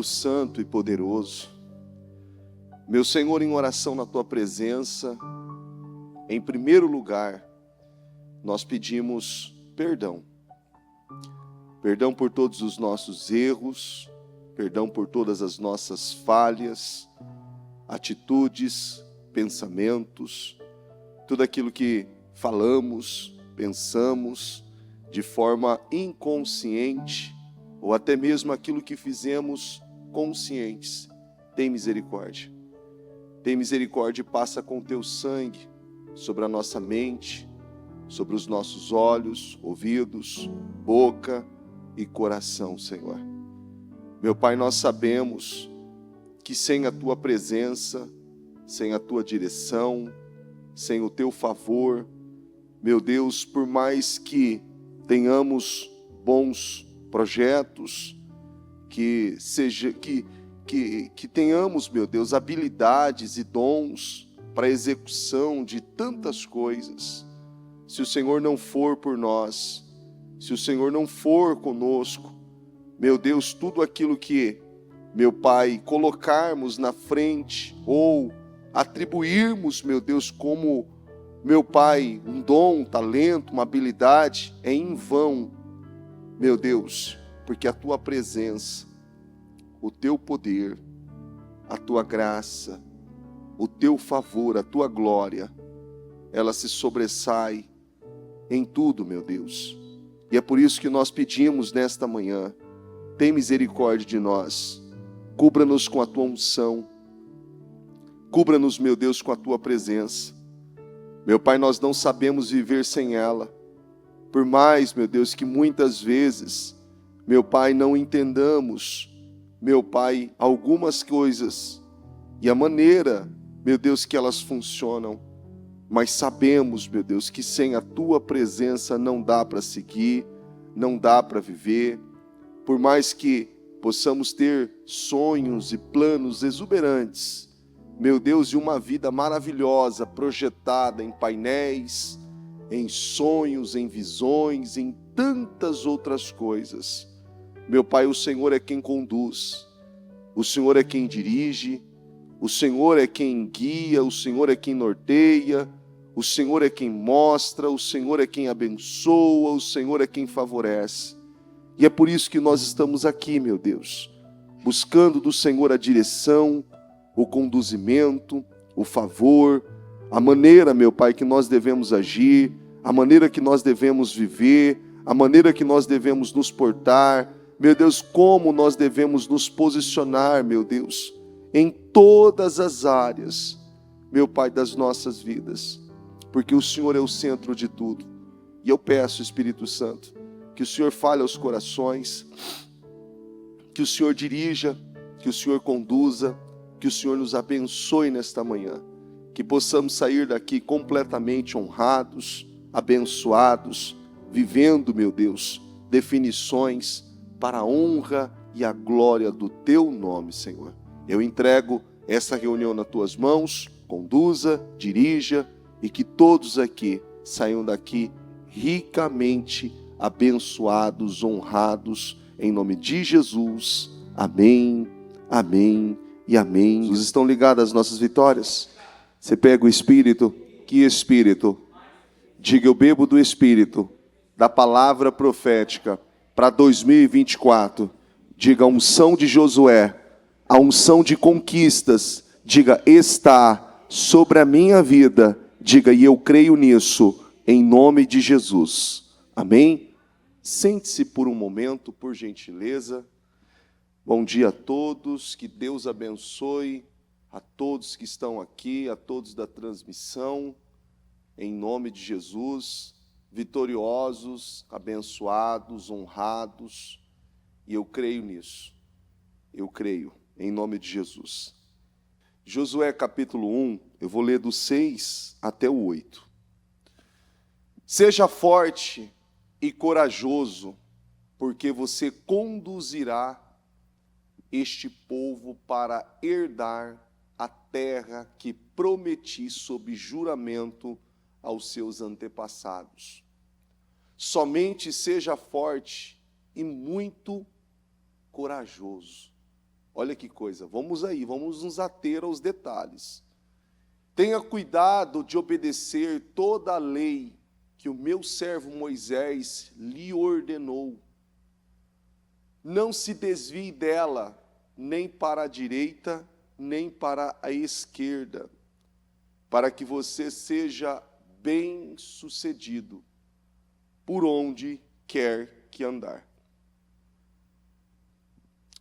Deus santo e poderoso, meu Senhor, em oração na Tua presença, em primeiro lugar, nós pedimos perdão. Perdão por todos os nossos erros, perdão por todas as nossas falhas, atitudes, pensamentos, tudo aquilo que falamos, pensamos de forma inconsciente, ou até mesmo aquilo que fizemos conscientes. Tem misericórdia. Tem misericórdia e passa com Teu sangue sobre a nossa mente, sobre os nossos olhos, ouvidos, boca e coração, Senhor. Meu Pai, nós sabemos que sem a Tua presença, sem a Tua direção, sem o Teu favor, meu Deus, por mais que tenhamos bons projetos, que tenhamos, meu Deus, habilidades e dons para a execução de tantas coisas, se o Senhor não for por nós, se o Senhor não for conosco, meu Deus, tudo aquilo que, meu Pai, colocarmos na frente ou atribuirmos, meu Deus, como, meu Pai, um dom, um talento, uma habilidade, é em vão, meu Deus, porque a Tua presença, o Teu poder, a Tua graça, o Teu favor, a Tua glória, ela se sobressai em tudo, meu Deus. E é por isso que nós pedimos nesta manhã, tem misericórdia de nós, cubra-nos com a Tua unção, cubra-nos, meu Deus, com a Tua presença. Meu Pai, nós não sabemos viver sem ela, por mais, meu Deus, que muitas vezes, meu Pai, não entendamos, meu Pai, algumas coisas e a maneira, meu Deus, que elas funcionam, mas sabemos, meu Deus, que sem a Tua presença não dá para seguir, não dá para viver, por mais que possamos ter sonhos e planos exuberantes, meu Deus, e uma vida maravilhosa projetada em painéis, em sonhos, em visões, em tantas outras coisas. Meu Pai, o Senhor é quem conduz, o Senhor é quem dirige, o Senhor é quem guia, o Senhor é quem norteia, o Senhor é quem mostra, o Senhor é quem abençoa, o Senhor é quem favorece. E é por isso que nós estamos aqui, meu Deus, buscando do Senhor a direção, o conduzimento, o favor, a maneira, meu Pai, que nós devemos agir, a maneira que nós devemos viver, a maneira que nós devemos nos portar, meu Deus, como nós devemos nos posicionar, meu Deus, em todas as áreas, meu Pai, das nossas vidas, porque o Senhor é o centro de tudo. E eu peço, Espírito Santo, que o Senhor fale aos corações, que o Senhor dirija, que o Senhor conduza, que o Senhor nos abençoe nesta manhã, que possamos sair daqui completamente honrados, abençoados, vivendo, meu Deus, definições para a honra e a glória do Teu nome, Senhor. Eu entrego essa reunião nas Tuas mãos, conduza, dirija, e que todos aqui saiam daqui ricamente abençoados, honrados, em nome de Jesus. Amém, amém e amém. Vocês estão ligados às nossas vitórias? Você pega o Espírito, que Espírito? Diga, eu bebo do Espírito, da palavra profética para 2024. Diga, a unção de Josué, a unção de conquistas, diga, está sobre a minha vida. Diga, e eu creio nisso, em nome de Jesus. Amém? Sente-se por um momento, por gentileza. Bom dia a todos, que Deus abençoe a todos que estão aqui, a todos da transmissão, em nome de Jesus, vitoriosos, abençoados, honrados, e eu creio nisso, eu creio, em nome de Jesus. Josué capítulo 1, eu vou ler do 6 até o 8. Seja forte e corajoso, porque você conduzirá este povo para herdar a terra que prometi sob juramento aos seus antepassados. Somente seja forte e muito corajoso. Olha que coisa, vamos nos ater aos detalhes. Tenha cuidado de obedecer toda a lei que o meu servo Moisés lhe ordenou. Não se desvie dela, nem para a direita, nem para a esquerda, para que você seja bem-sucedido por onde quer que andar.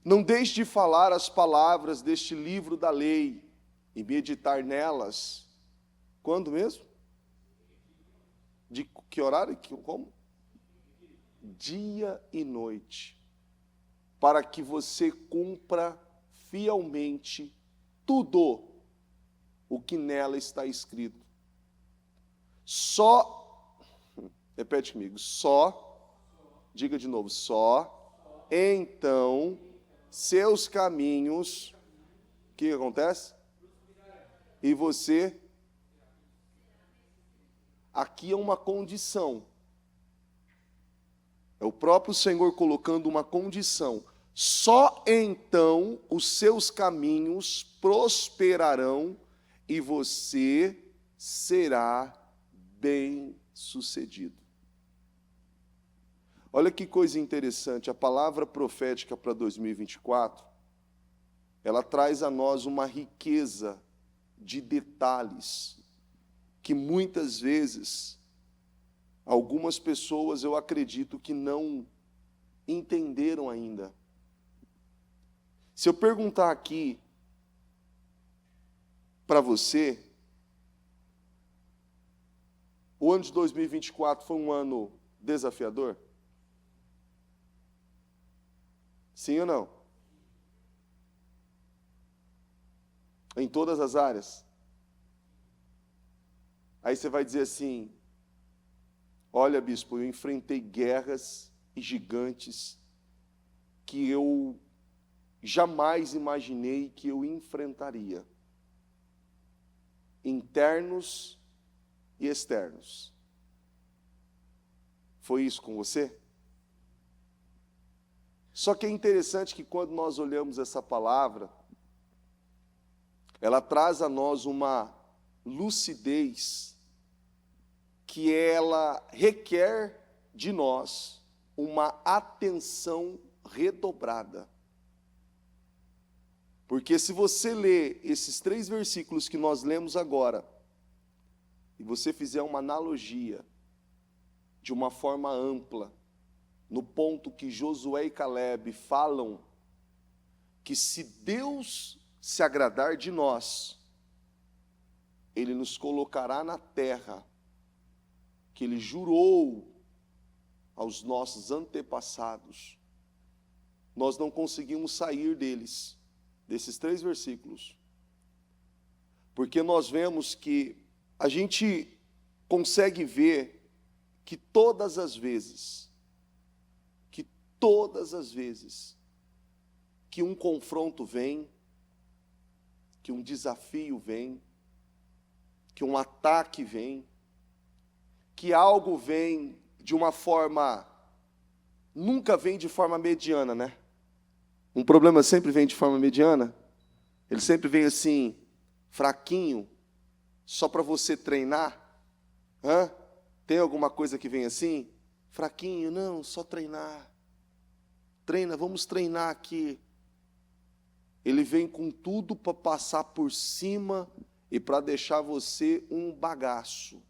Não deixe de falar as palavras deste livro da lei e meditar nelas. Quando mesmo? De que horário? Como? Dia e noite. Para que você cumpra fielmente tudo o que nela está escrito. Repete comigo, diga de novo, então seus caminhos, o que acontece? E você, aqui é uma condição, é o próprio Senhor colocando uma condição, só então os seus caminhos prosperarão e você será bem-sucedido. Olha que coisa interessante, a palavra profética para 2024, ela traz a nós uma riqueza de detalhes que muitas vezes algumas pessoas, eu acredito, que não entenderam ainda. Se eu perguntar aqui para você, o ano de 2024 foi um ano desafiador? Sim ou não? Em todas as áreas. Aí você vai dizer assim, olha, bispo, eu enfrentei guerras e gigantes que eu jamais imaginei que eu enfrentaria. Internos e externos. Foi isso com você? Só que é interessante que quando nós olhamos essa palavra, ela traz a nós uma lucidez que ela requer de nós uma atenção redobrada. Porque se você ler esses 3 versículos que nós lemos agora, e você fizer uma analogia de uma forma ampla, no ponto que Josué e Caleb falam que se Deus se agradar de nós, Ele nos colocará na terra que Ele jurou aos nossos antepassados. Nós não conseguimos sair desses 3 versículos, porque nós vemos que a gente consegue ver que todas as vezes que um confronto vem, que um desafio vem, que um ataque vem, que algo vem de uma forma, nunca vem de forma mediana, né? Um problema sempre vem de forma mediana, ele sempre vem assim, fraquinho, só para você treinar. Tem alguma coisa que vem assim? Fraquinho, não, só treinar. Treina, vamos treinar aqui. Ele vem com tudo para passar por cima e para deixar você um bagaço.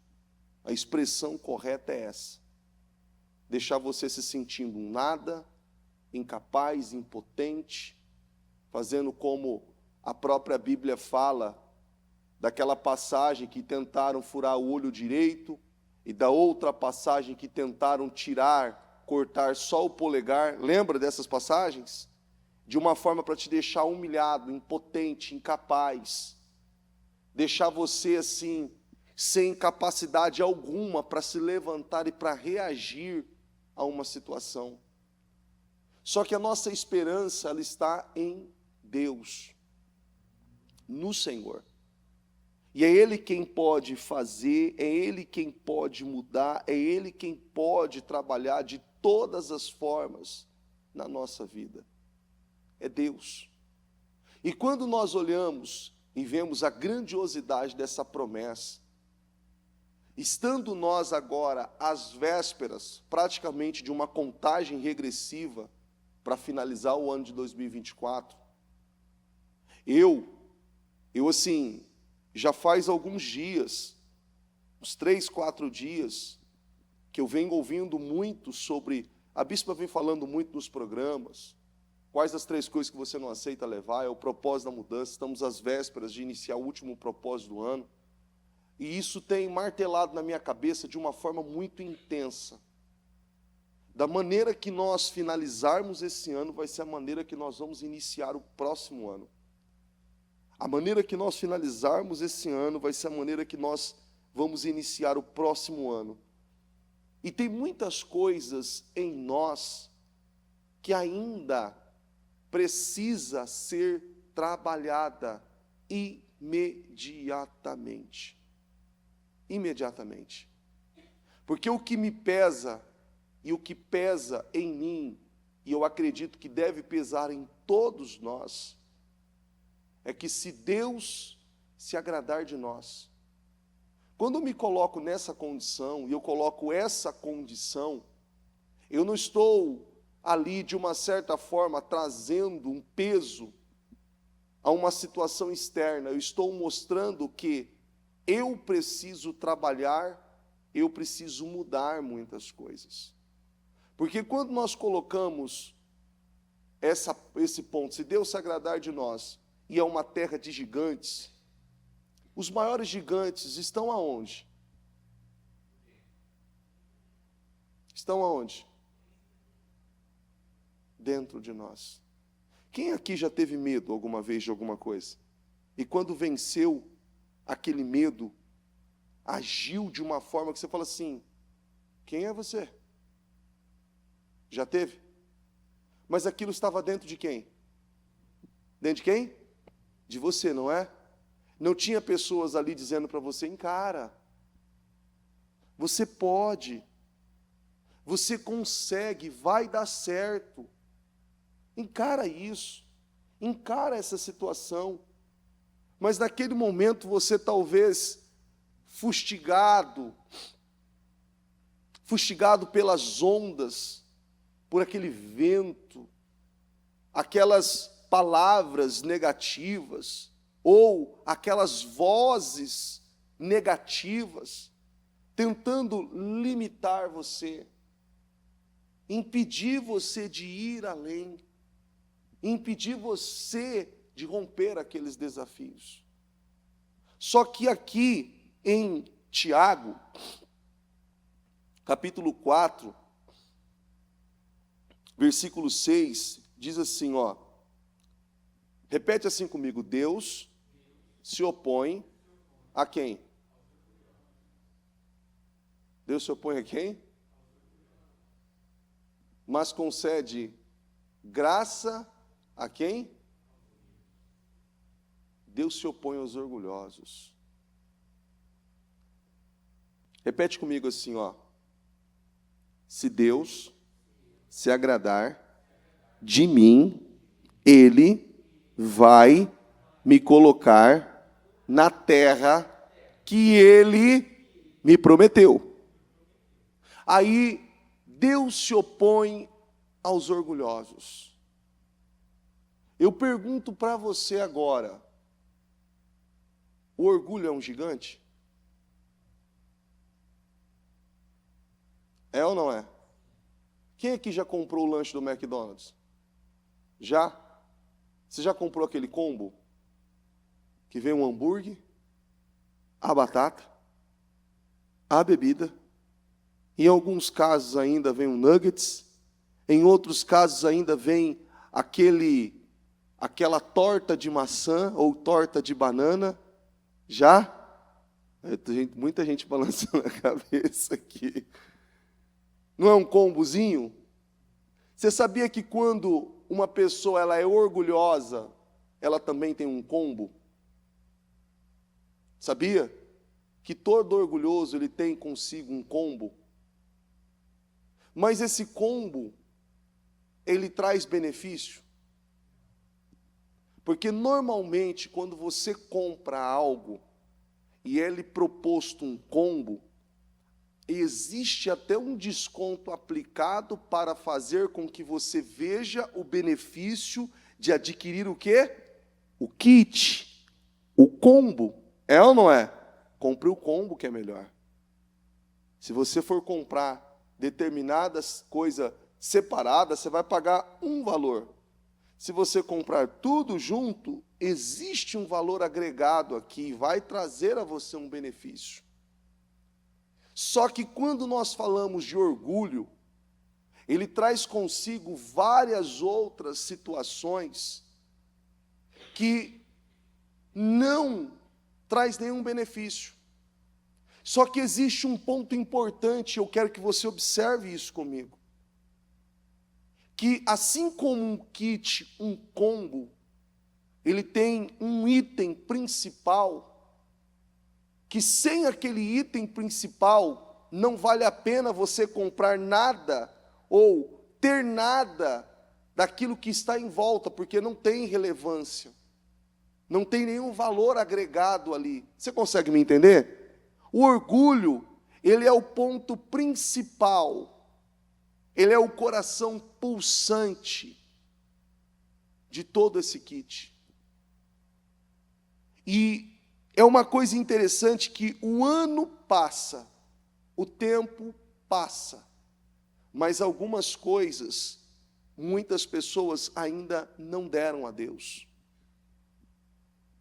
A expressão correta é essa. Deixar você se sentindo um nada, incapaz, impotente, fazendo como a própria Bíblia fala, daquela passagem que tentaram furar o olho direito, e da outra passagem que tentaram cortar só o polegar. Lembra dessas passagens? De uma forma para te deixar humilhado, impotente, incapaz. Deixar você assim, sem capacidade alguma para se levantar e para reagir a uma situação. Só que a nossa esperança, ela está em Deus, no Senhor. E é Ele quem pode fazer, é Ele quem pode mudar, é Ele quem pode trabalhar de todas as formas na nossa vida. É Deus. E quando nós olhamos e vemos a grandiosidade dessa promessa, estando nós agora às vésperas, praticamente de uma contagem regressiva para finalizar o ano de 2024, eu assim, já faz alguns dias, uns 3, 4 dias, que eu venho ouvindo muito sobre, a bispa vem falando muito nos programas, quais as 3 coisas que você não aceita levar, é o propósito da mudança, estamos às vésperas de iniciar o último propósito do ano, e isso tem martelado na minha cabeça de uma forma muito intensa. Da maneira que nós finalizarmos esse ano, vai ser a maneira que nós vamos iniciar o próximo ano. A maneira que nós finalizarmos esse ano, vai ser a maneira que nós vamos iniciar o próximo ano. E tem muitas coisas em nós que ainda precisa ser trabalhada imediatamente. Imediatamente. Porque o que me pesa e o que pesa em mim, e eu acredito que deve pesar em todos nós, é que se Deus se agradar de nós, quando eu me coloco nessa condição, e eu coloco essa condição, eu não estou ali, de uma certa forma, trazendo um peso a uma situação externa, eu estou mostrando que eu preciso trabalhar, eu preciso mudar muitas coisas. Porque quando nós colocamos esse ponto, se Deus se agradar de nós, e é uma terra de gigantes, os maiores gigantes estão aonde? Estão aonde? Dentro de nós. Quem aqui já teve medo alguma vez de alguma coisa? E quando venceu aquele medo, agiu de uma forma que você fala assim, quem é você? Já teve? Mas aquilo estava dentro de quem? Dentro de quem? De você, não é? Não tinha pessoas ali dizendo para você, encara. Você pode. Você consegue, vai dar certo. Encara isso. Encara essa situação. Mas naquele momento você talvez fustigado pelas ondas, por aquele vento, aquelas palavras negativas, ou aquelas vozes negativas, tentando limitar você, impedir você de ir além, impedir você de romper aqueles desafios. Só que aqui em Tiago, capítulo 4, versículo 6, diz assim, ó, repete assim comigo, Deus se opõe a quem? Deus se opõe a quem? Mas concede graça a quem? Deus se opõe aos orgulhosos. Repete comigo assim, ó. Se Deus se agradar de mim, Ele vai me colocar na terra que Ele me prometeu. Aí, Deus se opõe aos orgulhosos. Eu pergunto para você agora, o orgulho é um gigante? É ou não é? Quem aqui já comprou o lanche do McDonald's? Já? Você já comprou aquele combo? Que vem um hambúrguer, a batata, a bebida, em alguns casos ainda vem um nuggets, em outros casos ainda vem aquela torta de maçã ou torta de banana. Já? Muita gente balançando a cabeça aqui. Não é um combozinho? Você sabia que quando uma pessoa ela é orgulhosa, ela também tem um combo? Sabia? Que todo orgulhoso ele tem consigo um combo. Mas esse combo, ele traz benefício. Porque normalmente, quando você compra algo e é lhe proposto um combo, existe até um desconto aplicado para fazer com que você veja o benefício de adquirir o quê? O kit, o combo. É ou não é? Compre o combo que é melhor. Se você for comprar determinadas coisas separadas, você vai pagar um valor. Se você comprar tudo junto, existe um valor agregado aqui, vai trazer a você um benefício. Só que quando nós falamos de orgulho, ele traz consigo várias outras situações que não traz nenhum benefício. Só que existe um ponto importante, eu quero que você observe isso comigo. Que assim como um kit, um combo, ele tem um item principal, que sem aquele item principal, não vale a pena você comprar nada, ou ter nada daquilo que está em volta, porque não tem relevância, não tem nenhum valor agregado ali. Você consegue me entender? O orgulho, ele é o ponto principal, ele é o coração pulsante de todo esse kit. E é uma coisa interessante que o ano passa, o tempo passa, mas algumas coisas, muitas pessoas ainda não deram a Deus.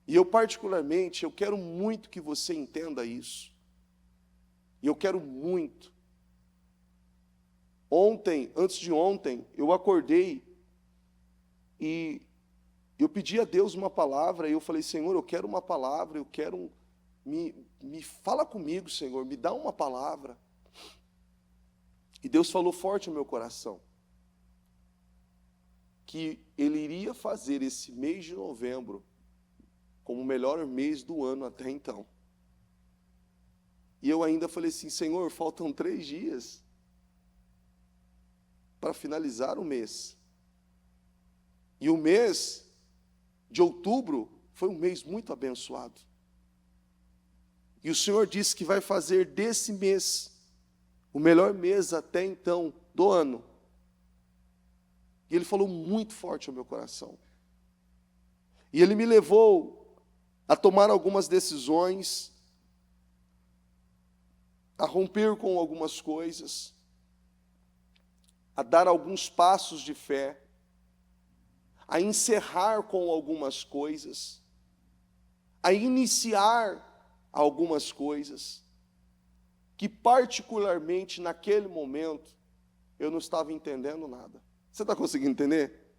E eu particularmente, eu quero muito que você entenda isso. E eu quero muito. Ontem, antes de ontem, eu acordei e eu pedi a Deus uma palavra, e eu falei, Senhor, eu quero uma palavra, eu quero, me fala comigo, Senhor, me dá uma palavra. E Deus falou forte no meu coração, que Ele iria fazer esse mês de novembro como o melhor mês do ano até então. E eu ainda falei assim, Senhor, faltam 3 dias para finalizar o mês. E o mês de outubro foi um mês muito abençoado. E o Senhor disse que vai fazer desse mês o melhor mês até então do ano. E Ele falou muito forte ao meu coração. E Ele me levou a tomar algumas decisões, a romper com algumas coisas, a dar alguns passos de fé, a encerrar com algumas coisas, a iniciar algumas coisas, que particularmente naquele momento eu não estava entendendo nada. Você está conseguindo entender?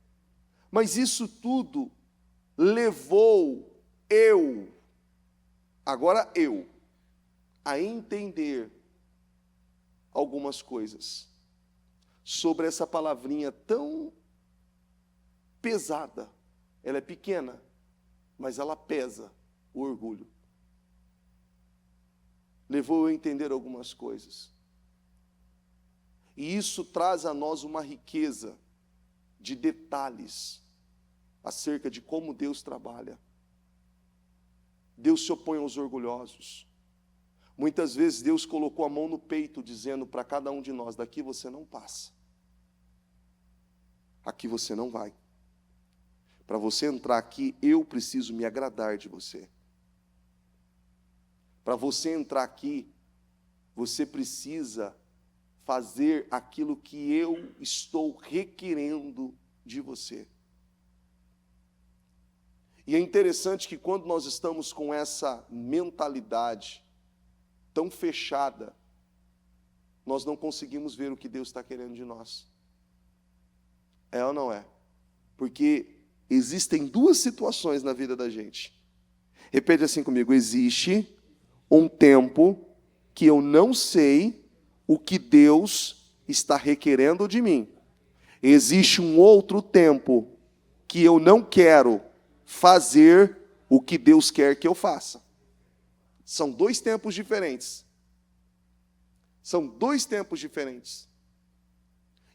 Mas isso tudo levou agora eu, a entender algumas coisas sobre essa palavrinha tão pesada. Ela é pequena, mas ela pesa, o orgulho. Levou eu a entender algumas coisas. E isso traz a nós uma riqueza de detalhes acerca de como Deus trabalha. Deus se opõe aos orgulhosos. Muitas vezes Deus colocou a mão no peito, dizendo para cada um de nós, daqui você não passa. Aqui você não vai. Para você entrar aqui, eu preciso me agradar de você. Para você entrar aqui, você precisa fazer aquilo que eu estou requerendo de você. E é interessante que quando nós estamos com essa mentalidade tão fechada, nós não conseguimos ver o que Deus está querendo de nós. É ou não é? Porque existem 2 situações na vida da gente. Repete assim comigo, existe um tempo que eu não sei o que Deus está requerendo de mim. Existe um outro tempo que eu não quero fazer o que Deus quer que eu faça. São 2 tempos diferentes. São 2 tempos diferentes.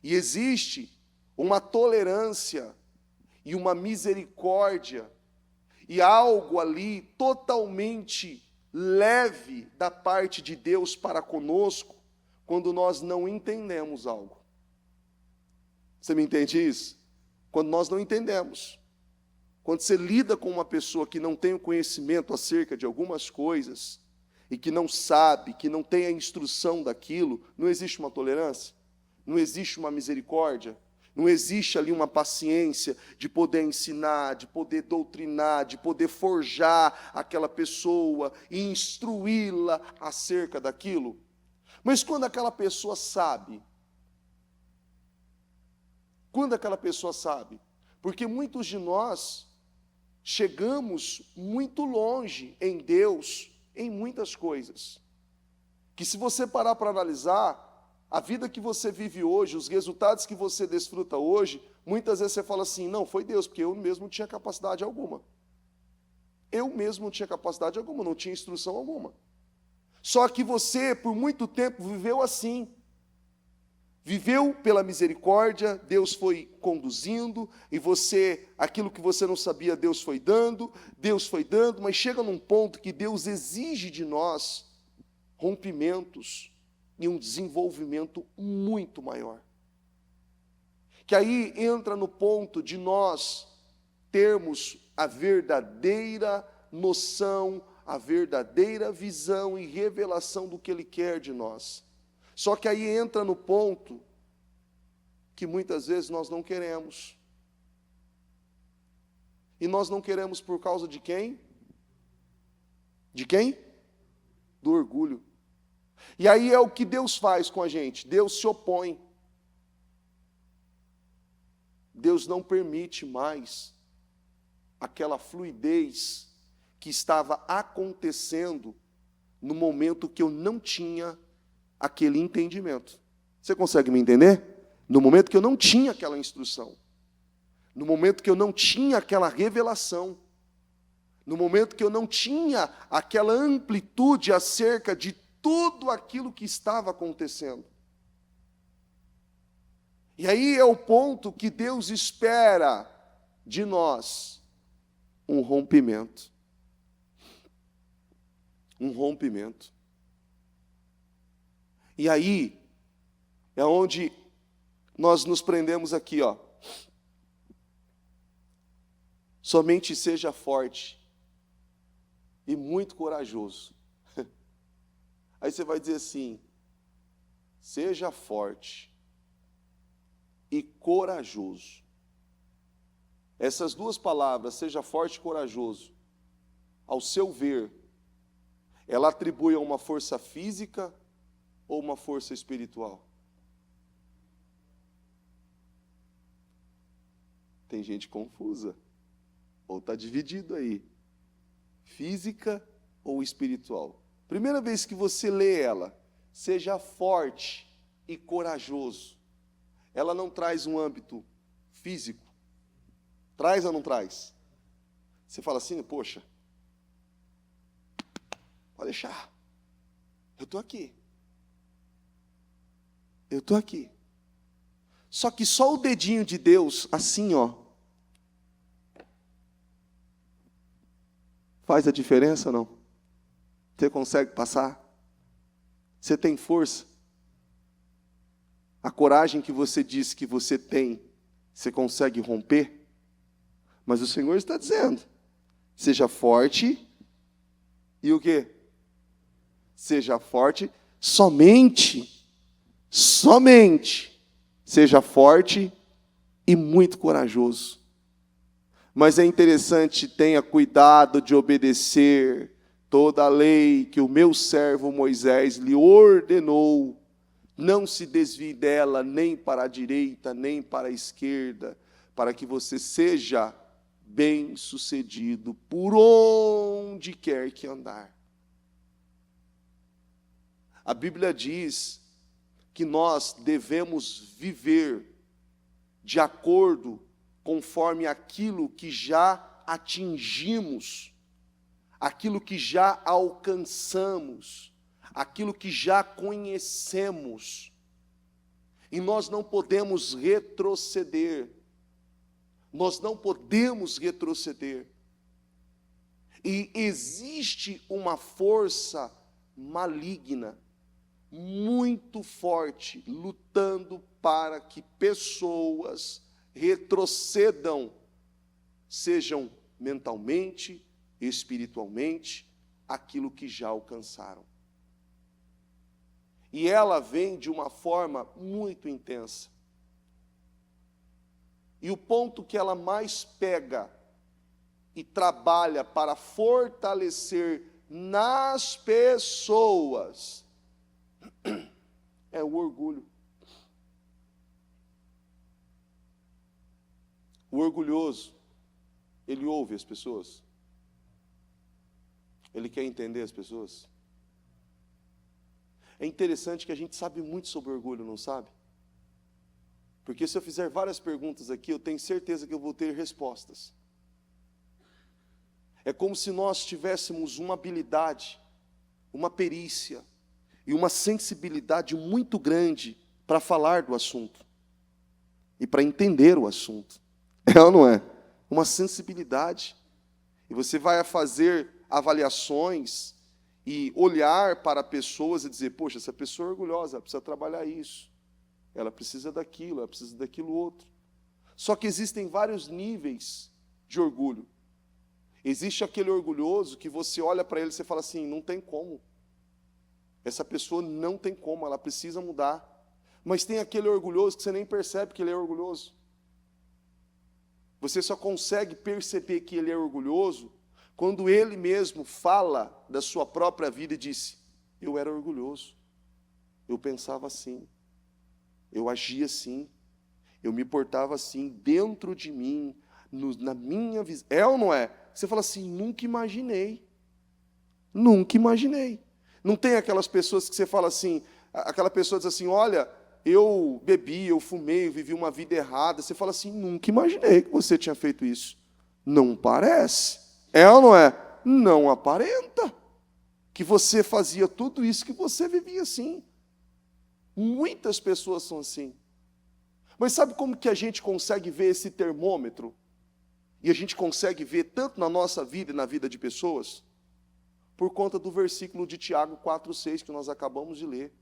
E existe uma tolerância e uma misericórdia e algo ali totalmente leve da parte de Deus para conosco, quando nós não entendemos algo. Você me entende isso? Quando nós não entendemos. Quando você lida com uma pessoa que não tem o conhecimento acerca de algumas coisas, e que não sabe, que não tem a instrução daquilo, não existe uma tolerância, não existe uma misericórdia, não existe ali uma paciência de poder ensinar, de poder doutrinar, de poder forjar aquela pessoa e instruí-la acerca daquilo. Mas quando aquela pessoa sabe, porque muitos de nós chegamos muito longe em Deus, em muitas coisas, que se você parar para analisar, a vida que você vive hoje, os resultados que você desfruta hoje, muitas vezes você fala assim, não, foi Deus, porque eu mesmo não tinha capacidade alguma. Eu mesmo não tinha capacidade alguma, não tinha instrução alguma. Só que você, por muito tempo, viveu assim. Viveu pela misericórdia, Deus foi conduzindo, e você, aquilo que você não sabia, Deus foi dando, mas chega num ponto que Deus exige de nós rompimentos e um desenvolvimento muito maior. Que aí entra no ponto de nós termos a verdadeira noção, a verdadeira visão e revelação do que Ele quer de nós. Só que aí entra no ponto que muitas vezes nós não queremos. E nós não queremos por causa de quem? De quem? Do orgulho. E aí é o que Deus faz com a gente. Deus se opõe. Deus não permite mais aquela fluidez que estava acontecendo no momento que eu não tinha aquele entendimento. Você consegue me entender? No momento que eu não tinha aquela instrução, no momento que eu não tinha aquela revelação, no momento que eu não tinha aquela amplitude acerca de tudo aquilo que estava acontecendo. E aí é o ponto que Deus espera de nós, um rompimento. Um rompimento. E aí é onde nós nos prendemos aqui, ó. Somente seja forte e muito corajoso. Aí você vai dizer assim, seja forte e corajoso. Essas duas palavras, seja forte e corajoso, ao seu ver, ela atribui a uma força física ou uma força espiritual? Tem gente confusa, ou está dividido aí, física ou espiritual. Primeira vez que você lê ela, seja forte e corajoso, ela não traz um âmbito físico? Traz ou não traz? Você fala assim, poxa, pode deixar, eu estou aqui. Eu estou aqui. Só que só o dedinho de Deus, assim, ó, faz a diferença ou não? Você consegue passar? Você tem força? A coragem que você diz que você tem, você consegue romper? Mas o Senhor está dizendo, seja forte e o quê? Seja forte somente seja forte e muito corajoso. Mas é interessante, tenha cuidado de obedecer toda a lei que o meu servo Moisés lhe ordenou. Não se desvie dela nem para a direita, nem para a esquerda, para que você seja bem-sucedido por onde quer que andar. A Bíblia diz que nós devemos viver de acordo conforme aquilo que já atingimos, aquilo que já alcançamos, aquilo que já conhecemos. E nós não podemos retroceder. Nós não podemos retroceder. E existe uma força maligna, muito forte, lutando para que pessoas retrocedam, sejam mentalmente, espiritualmente, aquilo que já alcançaram. E ela vem de uma forma muito intensa. E o ponto que ela mais pega e trabalha para fortalecer nas pessoas é o orgulho. O orgulhoso, ele ouve as pessoas. Ele quer entender as pessoas. É interessante que a gente sabe muito sobre orgulho, não sabe? Porque se eu fizer várias perguntas aqui, eu tenho certeza que eu vou ter respostas. É como se nós tivéssemos uma habilidade, uma perícia e uma sensibilidade muito grande para falar do assunto e para entender o assunto. É ou não é? Uma sensibilidade. E você vai fazer avaliações e olhar para pessoas e dizer, poxa, essa pessoa é orgulhosa, ela precisa trabalhar isso, ela precisa daquilo, ela precisa daquilo outro. Só que existem vários níveis de orgulho. Existe aquele orgulhoso que você olha para ele e você fala assim, não tem como. Essa pessoa não tem como, ela precisa mudar. Mas tem aquele orgulhoso que você nem percebe que ele é orgulhoso. Você só consegue perceber que ele é orgulhoso quando ele mesmo fala da sua própria vida e diz, eu era orgulhoso, eu pensava assim, eu agia assim, eu me portava assim dentro de mim, na minha visão. É ou não é? Você fala assim, nunca imaginei. Nunca imaginei. Não tem aquelas pessoas que você fala assim, aquela pessoa diz assim, olha, eu bebi, eu fumei, eu vivi uma vida errada. Você fala assim, nunca imaginei que você tinha feito isso. Não parece. É ou não é? Não aparenta que você fazia tudo isso, que você vivia assim. Muitas pessoas são assim. Mas sabe como que a gente consegue ver esse termômetro? E a gente consegue ver tanto na nossa vida e na vida de pessoas? Por conta do versículo de Tiago 4,6 que nós acabamos de ler.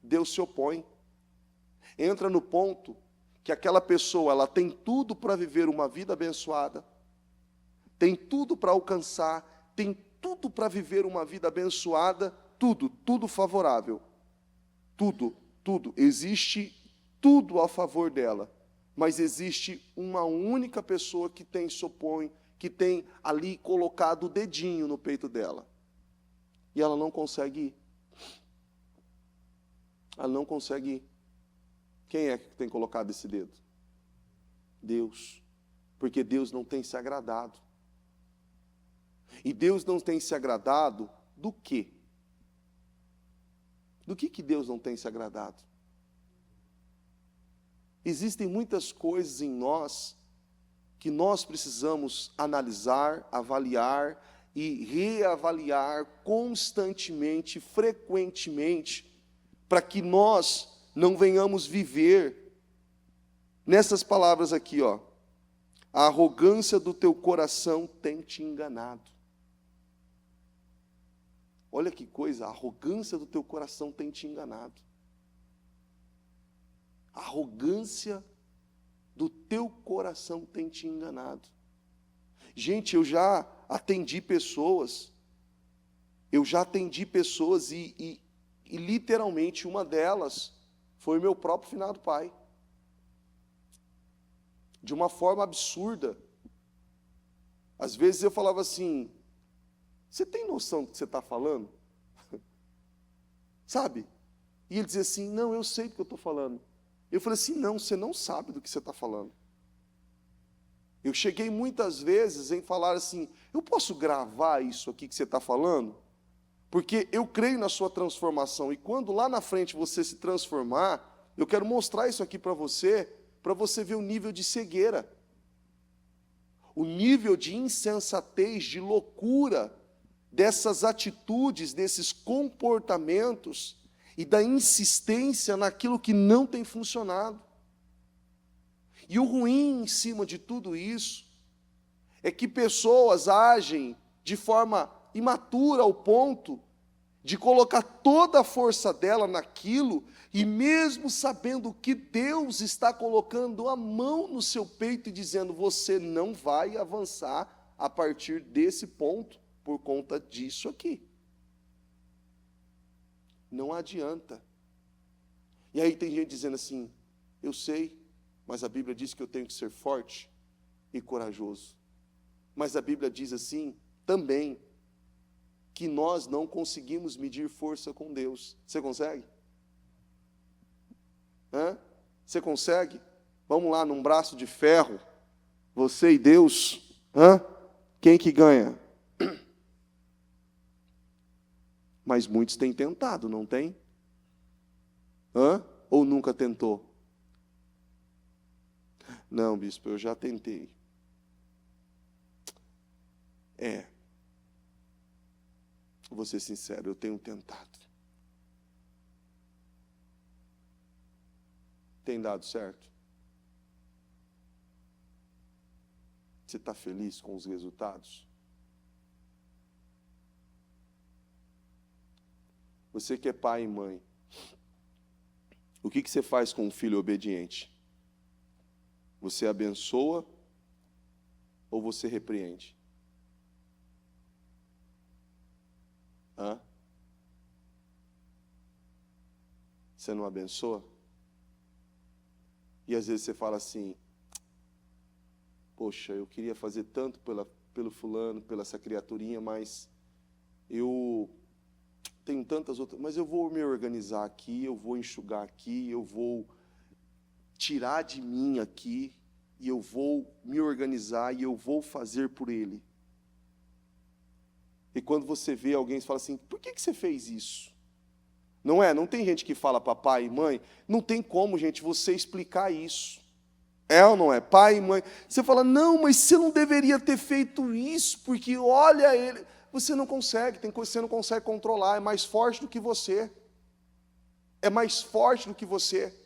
Deus se opõe. Entra no ponto que aquela pessoa ela tem tudo para viver uma vida abençoada, tem tudo para alcançar, tem tudo para viver uma vida abençoada, tudo favorável. Tudo. Existe tudo a favor dela. Mas existe uma única pessoa que se opõe, que tem ali colocado o dedinho no peito dela. E ela não consegue ir. Ela não consegue ir. Quem é que tem colocado esse dedo? Deus. Porque Deus não tem se agradado. E Deus não tem se agradado do quê? Do que Deus não tem se agradado? Existem muitas coisas em nós que nós precisamos analisar, avaliar e reavaliar constantemente, frequentemente, para que nós não venhamos viver nessas palavras aqui, ó. A arrogância do teu coração tem te enganado. Olha que coisa, a arrogância do teu coração tem te enganado. A arrogância do teu coração tem te enganado. Gente, eu já atendi pessoas e literalmente uma delas foi o meu próprio finado pai. De uma forma absurda. Às vezes eu falava assim, você tem noção do que você está falando? Sabe? E ele dizia assim, não, eu sei do que eu estou falando. Eu falei assim, não, você não sabe do que você está falando. Eu cheguei muitas vezes em falar assim, eu posso gravar isso aqui que você está falando? Porque eu creio na sua transformação, e quando lá na frente você se transformar, eu quero mostrar isso aqui para você ver o nível de cegueira, o nível de insensatez, de loucura, dessas atitudes, desses comportamentos, e da insistência naquilo que não tem funcionado. E o ruim em cima de tudo isso é que pessoas agem de forma imatura ao ponto de colocar toda a força dela naquilo, e mesmo sabendo que Deus está colocando a mão no seu peito e dizendo, você não vai avançar a partir desse ponto, por conta disso aqui. Não adianta. E aí tem gente dizendo assim, eu sei, mas a Bíblia diz que eu tenho que ser forte e corajoso. Mas a Bíblia diz assim, também, que nós não conseguimos medir força com Deus. Você consegue? Hã? Você consegue? Vamos lá, num braço de ferro, você e Deus, hã? Quem que ganha? Mas muitos têm tentado, não tem? Hã? Ou nunca tentou? Não, bispo, eu já tentei. Vou ser sincero, eu tenho tentado. Tem dado certo? Você está feliz com os resultados? Você que é pai e mãe, o que você faz com um filho obediente? Você abençoa ou você repreende? Hã? Você não abençoa? E às vezes você fala assim, poxa, eu queria fazer tanto pelo fulano, pela essa criaturinha, mas eu tenho tantas outras, mas eu vou me organizar aqui, eu vou enxugar aqui, eu vou tirar de mim aqui, e eu vou me organizar, e eu vou fazer por ele. E quando você vê alguém, você fala assim, por que você fez isso? Não é? Não tem gente que fala para pai e mãe, não tem como, gente, você explicar isso. É ou não é? Pai e mãe. Você fala, não, mas você não deveria ter feito isso, porque olha ele. Você não consegue, tem coisa que você não consegue controlar, é mais forte do que você. É mais forte do que você.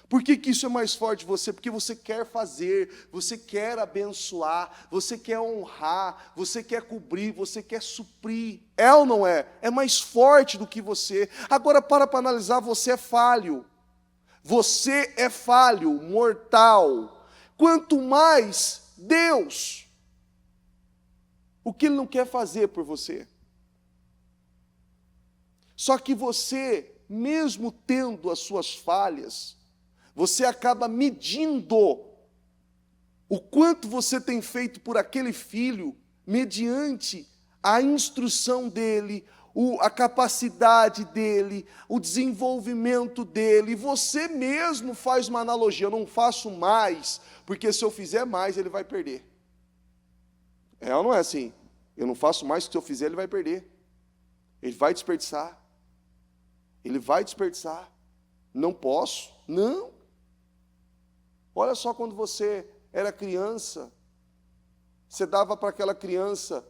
Por que isso é mais forte de você? Porque você quer fazer, você quer abençoar, você quer honrar, você quer cobrir, você quer suprir. É ou não é? É mais forte do que você. Agora, para analisar, você é falho. Você é falho, mortal. Quanto mais Deus. O que Ele não quer fazer por você? Só que você, mesmo tendo as suas falhas, você acaba medindo o quanto você tem feito por aquele filho, mediante a instrução dele, a capacidade dele, o desenvolvimento dele. E você mesmo faz uma analogia, eu não faço mais, porque se eu fizer mais, ele vai perder. É ou não é assim? Eu não faço mais, porque se eu fizer, ele vai perder. Ele vai desperdiçar. Ele vai desperdiçar. Não posso. Não. Olha só, quando você era criança, você dava para aquela criança,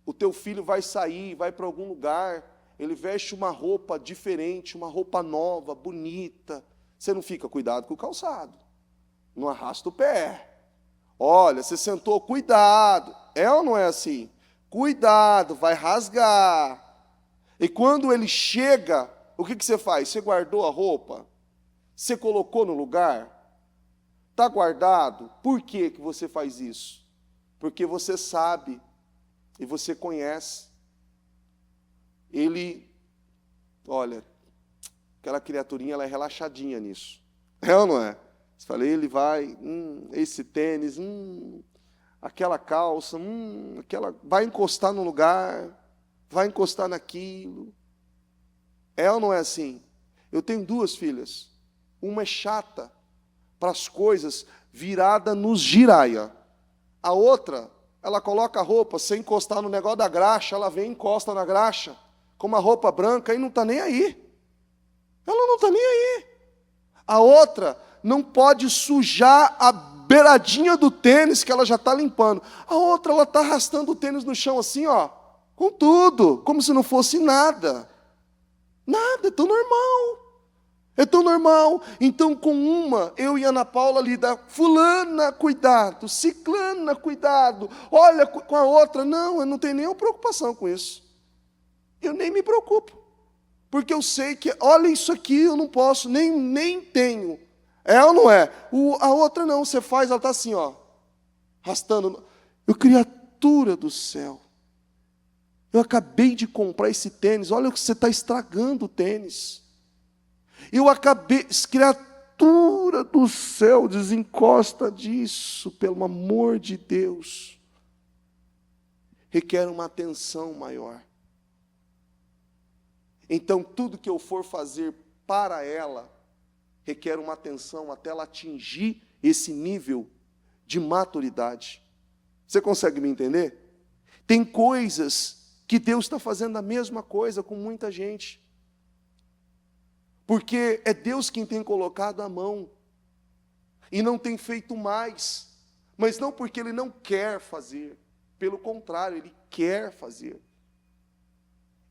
o teu filho vai sair, vai para algum lugar, ele veste uma roupa diferente, uma roupa nova, bonita. Você não fica, cuidado com o calçado, não arrasta o pé. Olha, você sentou, cuidado. É ou não é assim? Cuidado, vai rasgar. E quando ele chega, o que você faz? Você guardou a roupa? Você colocou no lugar? Está guardado? Por que você faz isso? Porque você sabe e você conhece. Ele, olha, aquela criaturinha, ela é relaxadinha nisso. É ou não é? Você fala, ele vai, esse tênis, aquela calça, vai encostar no lugar, vai encostar naquilo. É ou não é assim? Eu tenho 2 filhas. Uma é chata para as coisas, virada nos giraia. A outra, ela coloca a roupa, sem encostar no negócio da graxa, ela vem e encosta na graxa, com uma roupa branca, e não está nem aí. Ela não está nem aí. A outra não pode sujar a beiradinha do tênis que ela já está limpando. A outra, ela está arrastando o tênis no chão assim, ó, com tudo, como se não fosse nada. Nada, é tão normal. É tão normal. Então, com uma, eu e Ana Paula lida, fulana, cuidado, ciclana, cuidado, olha com a outra. Não, eu não tenho nenhuma preocupação com isso. Eu nem me preocupo. Porque eu sei que, olha isso aqui, eu não posso, nem tenho. É ou não é? A outra não, você faz, ela está assim, ó, arrastando. Eu, criatura do céu, eu acabei de comprar esse tênis, olha o que você está estragando o tênis. Eu acabei, criatura do céu, desencosta disso, pelo amor de Deus. Requer uma atenção maior. Então, tudo que eu for fazer para ela, requer uma atenção até ela atingir esse nível de maturidade. Você consegue me entender? Tem coisas que Deus está fazendo a mesma coisa com muita gente. Porque é Deus quem tem colocado a mão. E não tem feito mais. Mas não porque Ele não quer fazer. Pelo contrário, Ele quer fazer.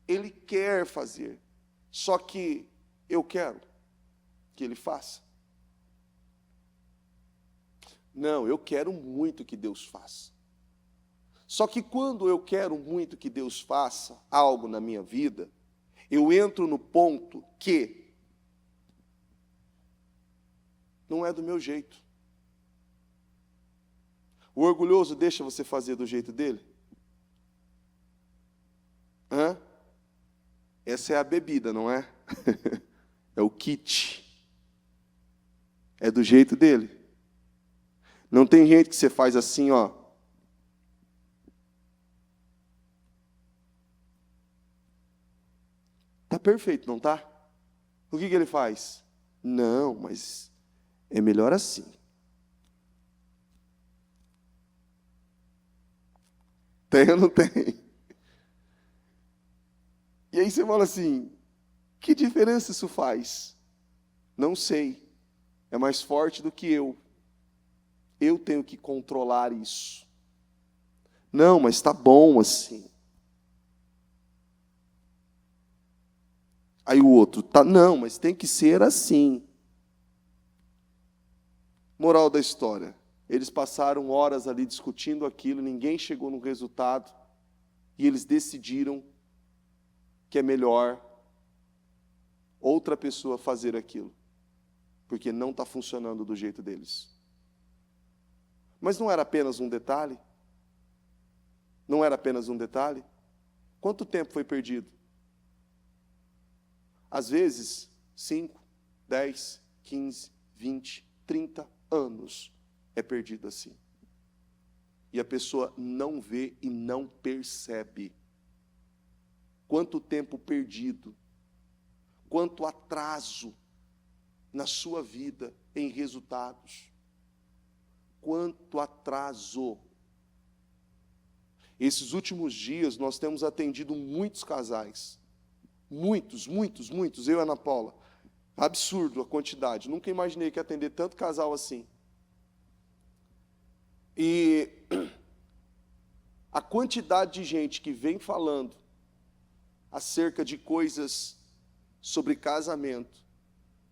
Ele quer fazer. Só que eu quero que Ele faça. Não, eu quero muito que Deus faça. Só que quando eu quero muito que Deus faça algo na minha vida, eu entro no ponto que não é do meu jeito. O orgulhoso deixa você fazer do jeito dele? Hã? Essa é a bebida, não é? É o kit. É do jeito dele. Não tem gente que você faz assim, ó. Tá perfeito, não tá? O que ele faz? Não, mas é melhor assim. Tem ou não tem? E aí você fala assim, que diferença isso faz? Não sei. É mais forte do que eu. Eu tenho que controlar isso. Não, mas está bom assim. Aí o outro, tá, não, mas tem que ser assim. Moral da história. Eles passaram horas ali discutindo aquilo, ninguém chegou no resultado, e eles decidiram que é melhor outra pessoa fazer aquilo, porque não está funcionando do jeito deles. Mas não era apenas um detalhe? Não era apenas um detalhe? Quanto tempo foi perdido? Às vezes, 5, 10, 15, 20, 30 anos é perdido assim. E a pessoa não vê e não percebe. Quanto tempo perdido, quanto atraso na sua vida em resultados. Quanto atraso. Esses últimos dias nós temos atendido muitos casais. Muitos, eu e a Ana Paula. Absurdo a quantidade. Nunca imaginei que ia atender tanto casal assim. E a quantidade de gente que vem falando acerca de coisas sobre casamento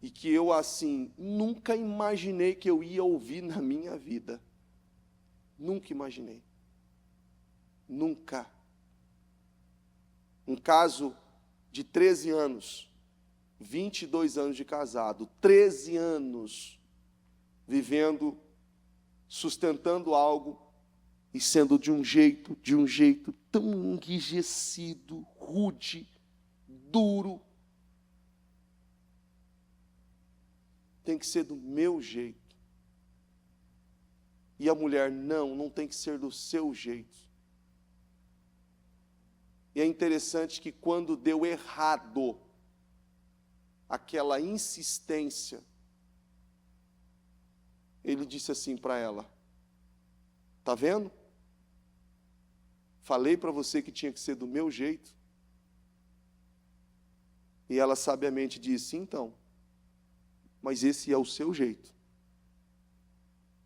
e que eu, assim, nunca imaginei que eu ia ouvir na minha vida. Nunca imaginei. Nunca. Um caso de 13 anos, 22 anos de casado, 13 anos vivendo, sustentando algo e sendo de um jeito tão enrijecido, rude, duro. Tem que ser do meu jeito. E a mulher, não tem que ser do seu jeito. E é interessante que quando deu errado, aquela insistência, ele disse assim para ela, tá vendo? Falei para você que tinha que ser do meu jeito. E ela sabiamente disse, então, mas esse é o seu jeito.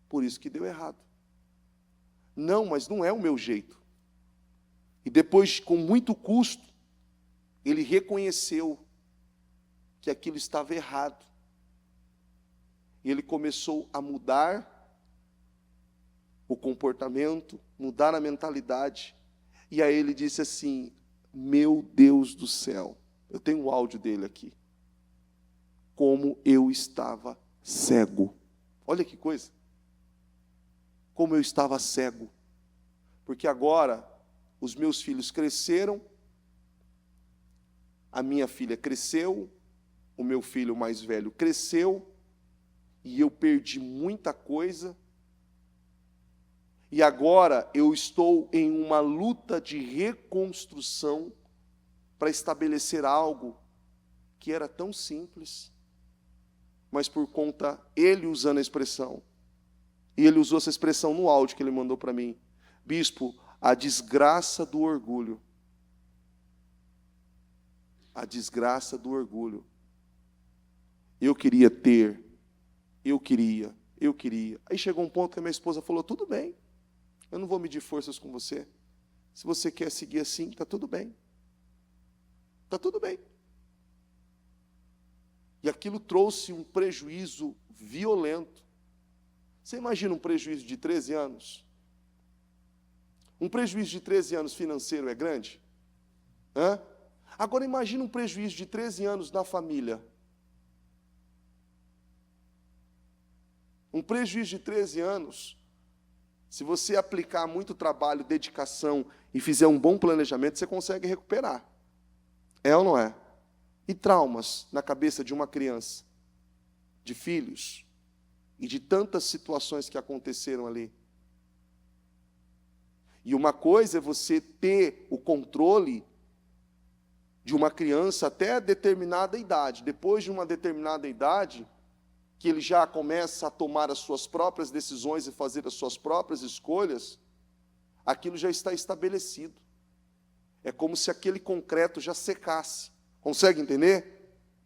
Por isso que deu errado. Não, mas não é o meu jeito. E depois, com muito custo, ele reconheceu que aquilo estava errado. E ele começou a mudar o comportamento, mudar a mentalidade. E aí ele disse assim: meu Deus do céu, eu tenho o áudio dele aqui. Como eu estava cego. Olha que coisa. Como eu estava cego. Porque agora os meus filhos cresceram, a minha filha cresceu, o meu filho mais velho cresceu, e eu perdi muita coisa. E agora eu estou em uma luta de reconstrução para estabelecer algo que era tão simples, mas por conta, ele usando a expressão, e ele usou essa expressão no áudio que ele mandou para mim: bispo, a desgraça do orgulho. A desgraça do orgulho. Eu queria ter, eu queria. Aí chegou um ponto que a minha esposa falou: tudo bem, eu não vou medir forças com você. Se você quer seguir assim, está tudo bem. Está tudo bem. E aquilo trouxe um prejuízo violento. Você imagina um prejuízo de 13 anos? Um prejuízo de 13 anos financeiro é grande? Hã? Agora imagina um prejuízo de 13 anos na família. Um prejuízo de 13 anos, se você aplicar muito trabalho, dedicação e fizer um bom planejamento, você consegue recuperar. É ou não é? E traumas na cabeça de uma criança, de filhos, e de tantas situações que aconteceram ali. E uma coisa é você ter o controle de uma criança até determinada idade. Depois de uma determinada idade, que ele já começa a tomar as suas próprias decisões e fazer as suas próprias escolhas, aquilo já está estabelecido. É como se aquele concreto já secasse. Consegue entender?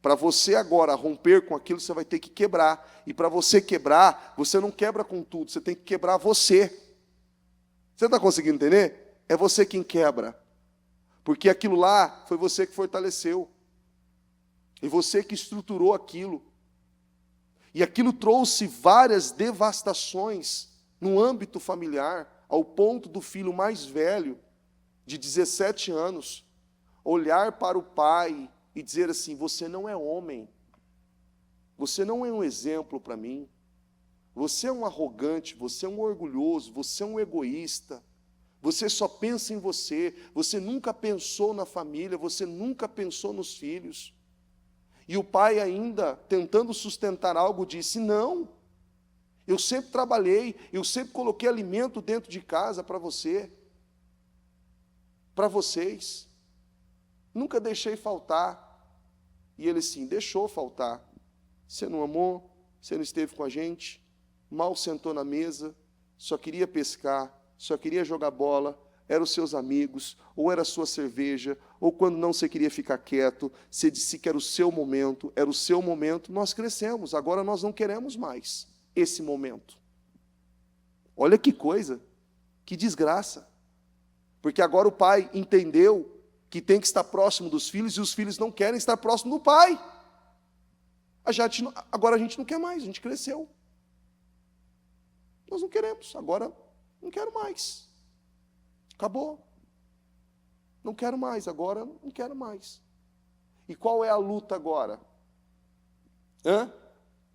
Para você agora romper com aquilo, você vai ter que quebrar. E para você quebrar, você não quebra com tudo, você tem que quebrar você. Você está conseguindo entender? É você quem quebra. Porque aquilo lá foi você que fortaleceu. E você que estruturou aquilo. E aquilo trouxe várias devastações no âmbito familiar, ao ponto do filho mais velho, de 17 anos, olhar para o pai e dizer assim: você não é homem, você não é um exemplo para mim, você é um arrogante, você é um orgulhoso, você é um egoísta, você só pensa em você, você nunca pensou na família, você nunca pensou nos filhos. E o pai, ainda tentando sustentar algo, disse: não, eu sempre trabalhei, eu sempre coloquei alimento dentro de casa para você, para vocês, nunca deixei faltar. E ele sim, deixou faltar. Você não amou, você não esteve com a gente, mal sentou na mesa, só queria pescar, só queria jogar bola, eram os seus amigos, ou era a sua cerveja, ou quando não você queria ficar quieto, você disse que era o seu momento, nós crescemos, agora nós não queremos mais esse momento. Olha que coisa, que desgraça. Porque agora o pai entendeu que tem que estar próximo dos filhos e os filhos não querem estar próximo do pai. Agora a gente não quer mais, a gente cresceu. Nós não queremos, agora não quero mais. Acabou. Não quero mais, agora não quero mais. E qual é a luta agora?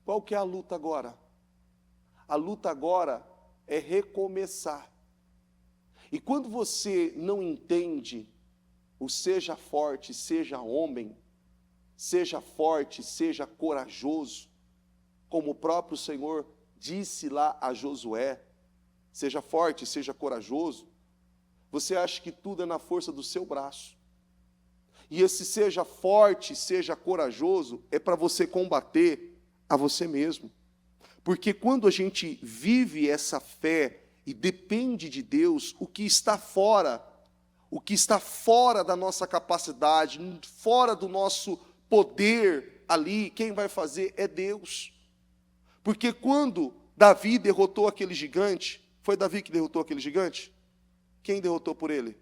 Qual que é a luta agora? A luta agora é recomeçar. E quando você não entende o seja forte, seja homem, seja forte, seja corajoso, como o próprio Senhor disse lá a Josué, seja forte, seja corajoso, você acha que tudo é na força do seu braço. E esse seja forte, seja corajoso, é para você combater a você mesmo. Porque quando a gente vive essa fé e depende de Deus, o que está fora da nossa capacidade, fora do nosso poder ali, quem vai fazer é Deus. Porque quando Davi derrotou aquele gigante, foi Davi que derrotou aquele gigante? Quem derrotou por ele?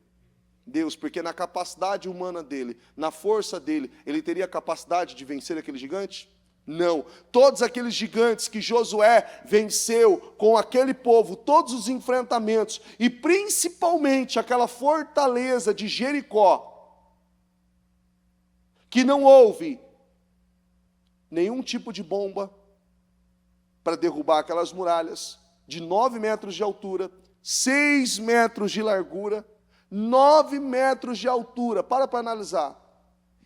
Deus, porque na capacidade humana dele, na força dele, ele teria a capacidade de vencer aquele gigante? Não, todos aqueles gigantes que Josué venceu com aquele povo, todos os enfrentamentos, e principalmente aquela fortaleza de Jericó, que não houve nenhum tipo de bomba para derrubar aquelas muralhas, de 9 metros de altura, 6 metros de largura, 9 metros de altura, para analisar,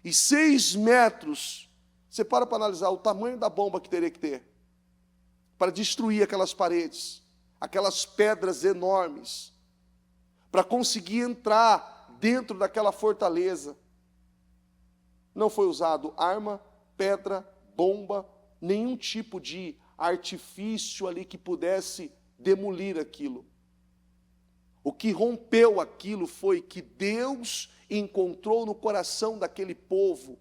e 6 metros. Você para analisar o tamanho da bomba que teria que ter para destruir aquelas paredes, aquelas pedras enormes, para conseguir entrar dentro daquela fortaleza. Não foi usado arma, pedra, bomba, nenhum tipo de artifício ali que pudesse demolir aquilo. O que rompeu aquilo foi que Deus encontrou no coração daquele povo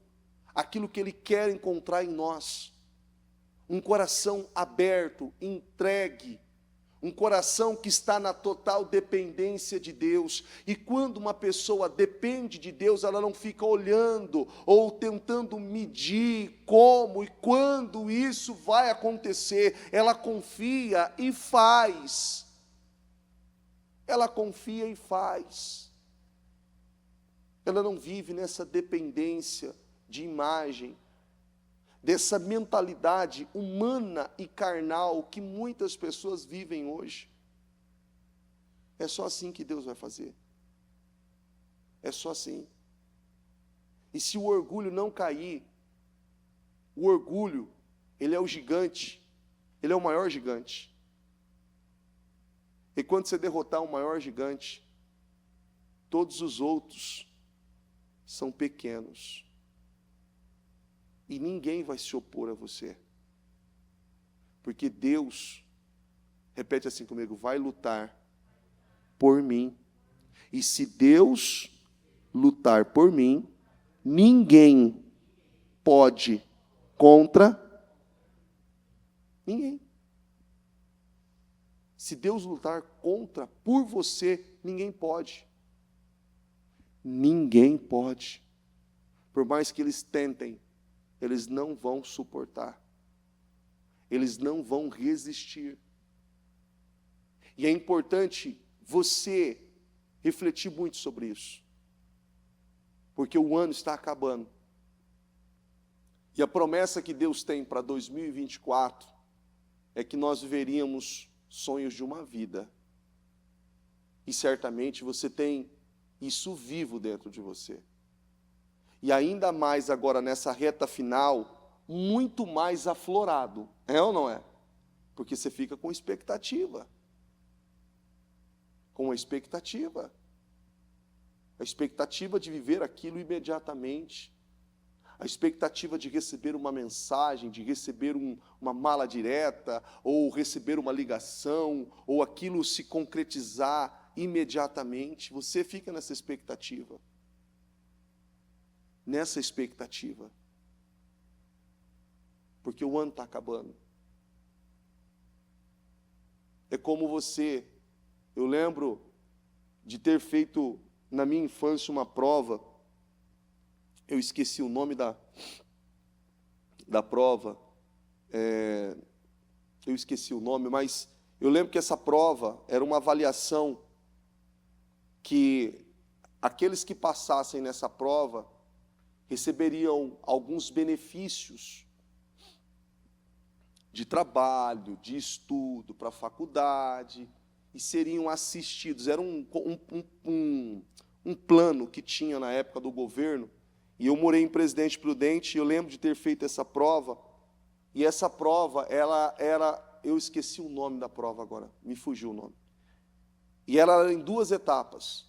aquilo que Ele quer encontrar em nós. Um coração aberto, entregue, um coração que está na total dependência de Deus. E quando uma pessoa depende de Deus, ela não fica olhando ou tentando medir como e quando isso vai acontecer. Ela confia e faz. Ela confia e faz. Ela não vive nessa dependência de imagem, dessa mentalidade humana e carnal que muitas pessoas vivem hoje. É só assim que Deus vai fazer. É só assim. E se o orgulho não cair, o orgulho, ele é o gigante, ele é o maior gigante. E quando você derrotar o maior gigante, todos os outros são pequenos. E ninguém vai se opor a você. Porque Deus, repete assim comigo, vai lutar por mim. E se Deus lutar por mim, ninguém pode contra ninguém. Se Deus lutar contra, por você, ninguém pode. Ninguém pode. Por mais que eles tentem, eles não vão suportar. Eles não vão resistir. E é importante você refletir muito sobre isso. Porque o ano está acabando. E a promessa que Deus tem para 2024 é que nós viveríamos sonhos de uma vida. E certamente você tem isso vivo dentro de você. E ainda mais agora nessa reta final, muito mais aflorado. É ou não é? Porque você fica com expectativa. Com a expectativa. A expectativa de viver aquilo imediatamente. A expectativa de receber uma mensagem, de receber uma mala direta, ou receber uma ligação, ou aquilo se concretizar imediatamente. Você fica nessa expectativa. Nessa expectativa. Porque o ano está acabando. É como você, eu lembro de ter feito na minha infância uma prova, eu esqueci o nome da prova, eu esqueci o nome, mas eu lembro que essa prova era uma avaliação que aqueles que passassem nessa prova receberiam alguns benefícios de trabalho, de estudo para a faculdade, e seriam assistidos. Era um plano que tinha na época do governo, e eu morei em Presidente Prudente, e eu lembro de ter feito essa prova, e essa prova, ela era, eu esqueci o nome da prova agora, me fugiu o nome, e ela era em 2 etapas.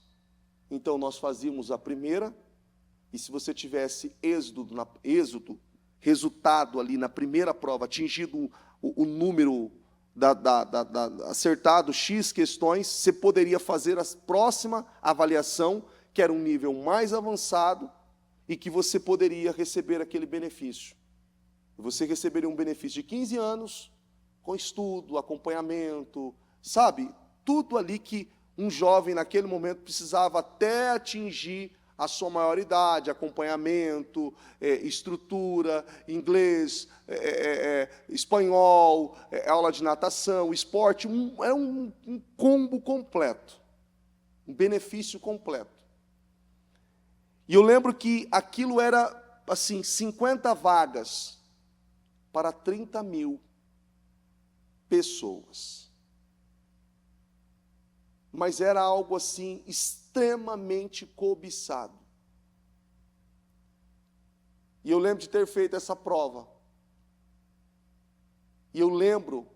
Então, nós fazíamos a primeira, e se você tivesse resultado ali na primeira prova, atingido o número, acertado X questões, você poderia fazer a próxima avaliação, que era um nível mais avançado, e que você poderia receber aquele benefício. Você receberia um benefício de 15 anos, com estudo, acompanhamento, sabe? Tudo ali que um jovem naquele momento precisava até atingir a sua maioridade, acompanhamento, estrutura, inglês, espanhol, aula de natação, esporte, era um combo completo, um benefício completo. E eu lembro que aquilo era, assim, 50 vagas para 30.000 pessoas. Mas era algo, assim, extremamente cobiçado. E eu lembro de ter feito essa prova. E eu lembro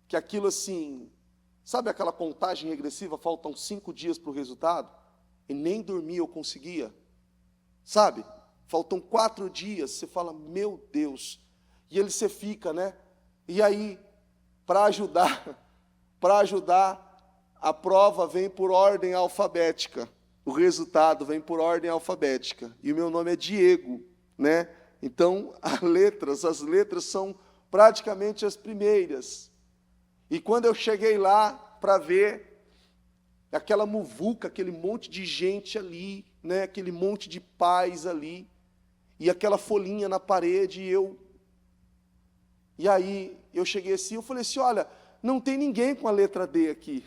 que aquilo, assim, sabe aquela contagem regressiva, faltam 5 dias para o resultado? E nem dormir eu conseguia. Sabe? Faltam 4 dias, você fala, meu Deus. E ele você fica, né? E aí, para ajudar, a prova vem por ordem alfabética. O resultado vem por ordem alfabética. E o meu nome é Diego, né? Então, as letras são praticamente as primeiras. E quando eu cheguei lá para ver aquela muvuca, aquele monte de gente ali, né, aquele monte de pais ali, e aquela folhinha na parede, e aí eu cheguei assim, eu falei assim, olha, não tem ninguém com a letra D aqui.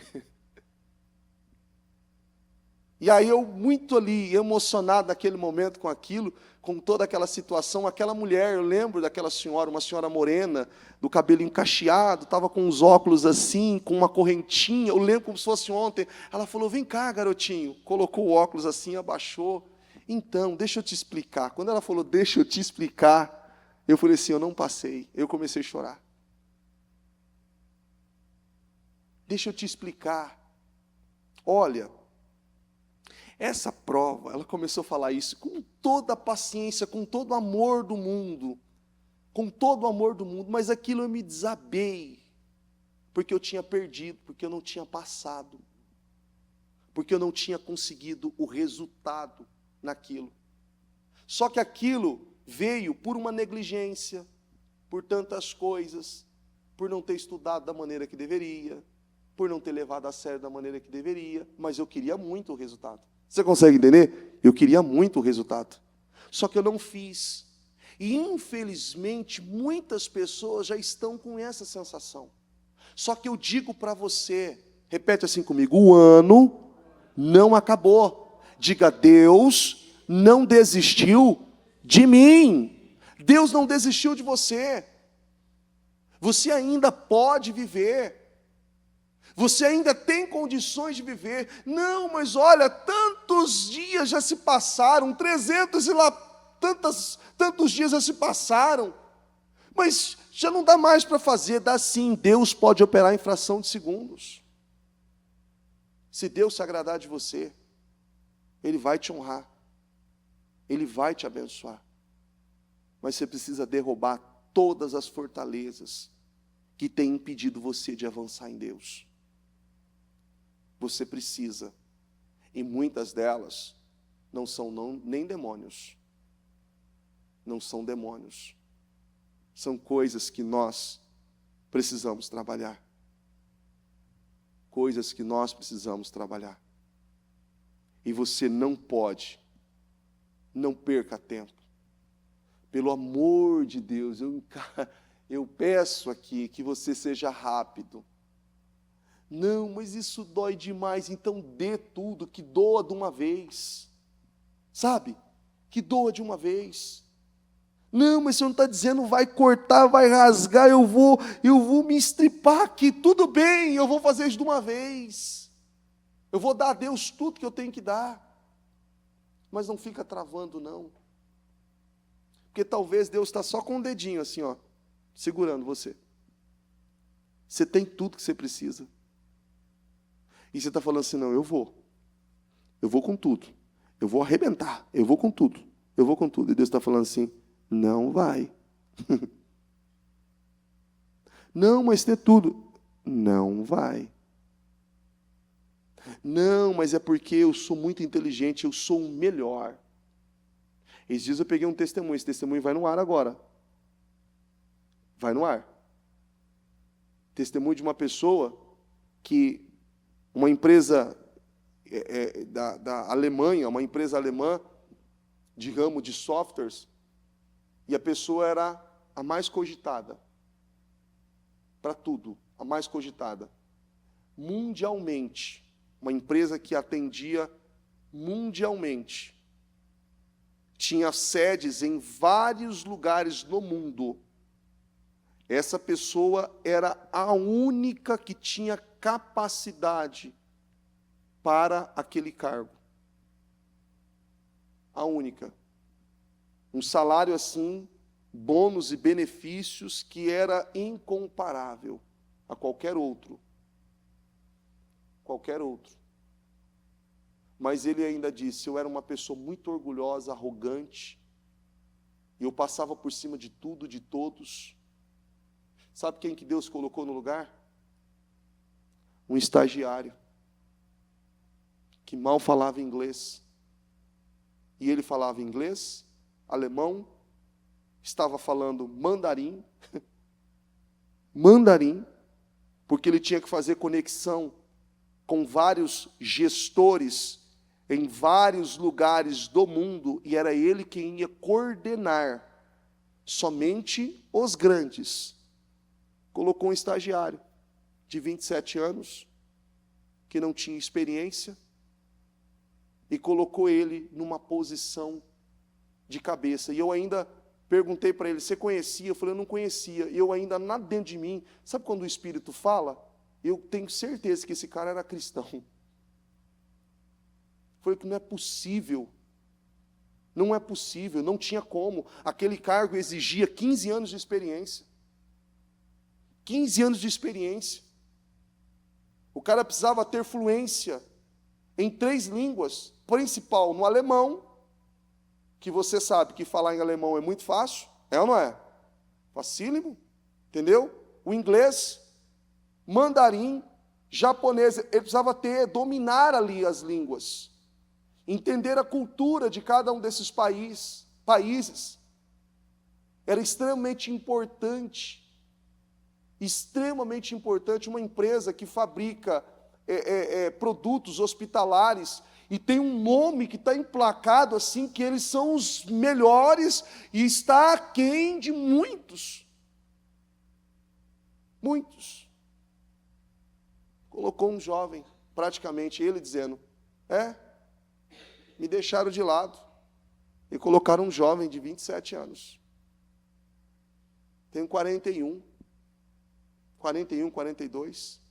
E aí eu, muito ali, emocionado naquele momento com aquilo, com toda aquela situação, aquela mulher, eu lembro daquela senhora, uma senhora morena, do cabelo encacheado, estava com os óculos assim, com uma correntinha, eu lembro como se fosse ontem, ela falou, vem cá, garotinho, colocou o óculos assim, abaixou, então, deixa eu te explicar, quando ela falou, deixa eu te explicar, eu falei assim, eu não passei, eu comecei a chorar. Deixa eu te explicar, olha, essa prova, ela começou a falar isso com toda a paciência, com todo o amor do mundo, mas aquilo eu me desabei, porque eu tinha perdido, porque eu não tinha passado, porque eu não tinha conseguido o resultado naquilo. Só que aquilo veio por uma negligência, por tantas coisas, por não ter estudado da maneira que deveria, por não ter levado a sério da maneira que deveria, mas eu queria muito o resultado. Você consegue entender? Eu queria muito o resultado. Só que eu não fiz. E, infelizmente, muitas pessoas já estão com essa sensação. Só que eu digo para você, repete assim comigo, o ano não acabou. Diga, Deus não desistiu de mim. Deus não desistiu de você. Você ainda pode viver. Você ainda tem condições de viver. Não, mas olha, tantos dias já se passaram, 300 e lá, tantos dias já se passaram, mas já não dá mais para fazer. Dá sim, Deus pode operar em fração de segundos. Se Deus se agradar de você, Ele vai te honrar, Ele vai te abençoar, mas você precisa derrubar todas as fortalezas que têm impedido você de avançar em Deus. Você precisa, e muitas delas não são nem demônios, não são demônios, são coisas que nós precisamos trabalhar, coisas que nós precisamos trabalhar, e você não pode, não perca tempo, pelo amor de Deus, eu peço aqui que você seja rápido. Não, mas isso dói demais, então dê tudo, que doa de uma vez. Sabe? Que doa de uma vez. Não, mas você não está dizendo vai cortar, vai rasgar, eu vou me estripar aqui, tudo bem, eu vou fazer isso de uma vez. Eu vou dar a Deus tudo que eu tenho que dar. Mas não fica travando, não. Porque talvez Deus está só com o dedinho assim, ó, segurando você. Você tem tudo que você precisa. E você está falando assim, não, eu vou com tudo, eu vou arrebentar, eu vou com tudo. E Deus está falando assim, não vai. Não, mas tem tudo. Não vai. Não, mas é porque eu sou muito inteligente, eu sou o melhor. Esses dias eu peguei um testemunho, esse testemunho vai no ar agora. Vai no ar. Testemunho de uma pessoa que uma empresa da Alemanha, uma empresa alemã de ramo de softwares, e a pessoa era a mais cogitada. Para tudo, a mais cogitada. Mundialmente, uma empresa que atendia mundialmente. Tinha sedes em vários lugares no mundo. Essa pessoa era a única que tinha capacidade para aquele cargo. A única. Um salário assim, bônus e benefícios que era incomparável a qualquer outro. Qualquer outro. Mas ele ainda disse, eu era uma pessoa muito orgulhosa, arrogante, e eu passava por cima de tudo, de todos. Sabe quem que Deus colocou no lugar? Um estagiário, que mal falava inglês. E ele falava inglês, alemão, estava falando mandarim, porque ele tinha que fazer conexão com vários gestores em vários lugares do mundo, e era ele quem ia coordenar somente os grandes. Colocou um estagiário de 27 anos, que não tinha experiência, e colocou ele numa posição de cabeça. E eu ainda perguntei para ele, você conhecia? Eu falei, eu não conhecia. E eu ainda, dentro de mim, sabe quando o Espírito fala? Eu tenho certeza que esse cara era cristão. Falei que não é possível. Não é possível, não tinha como. Aquele cargo exigia 15 anos de experiência. 15 anos de experiência. O cara precisava ter fluência em 3 línguas. Principal no alemão, que você sabe que falar em alemão é muito fácil. É ou não é? Facílimo. Entendeu? O inglês, mandarim, japonês. Ele precisava dominar ali as línguas. Entender a cultura de cada um desses países. Era extremamente importante uma empresa que fabrica produtos hospitalares e tem um nome que está emplacado assim, que eles são os melhores e está aquém de muitos. Muitos. Colocou um jovem, praticamente ele dizendo, me deixaram de lado e colocaram um jovem de 27 anos. Tenho 41, 42,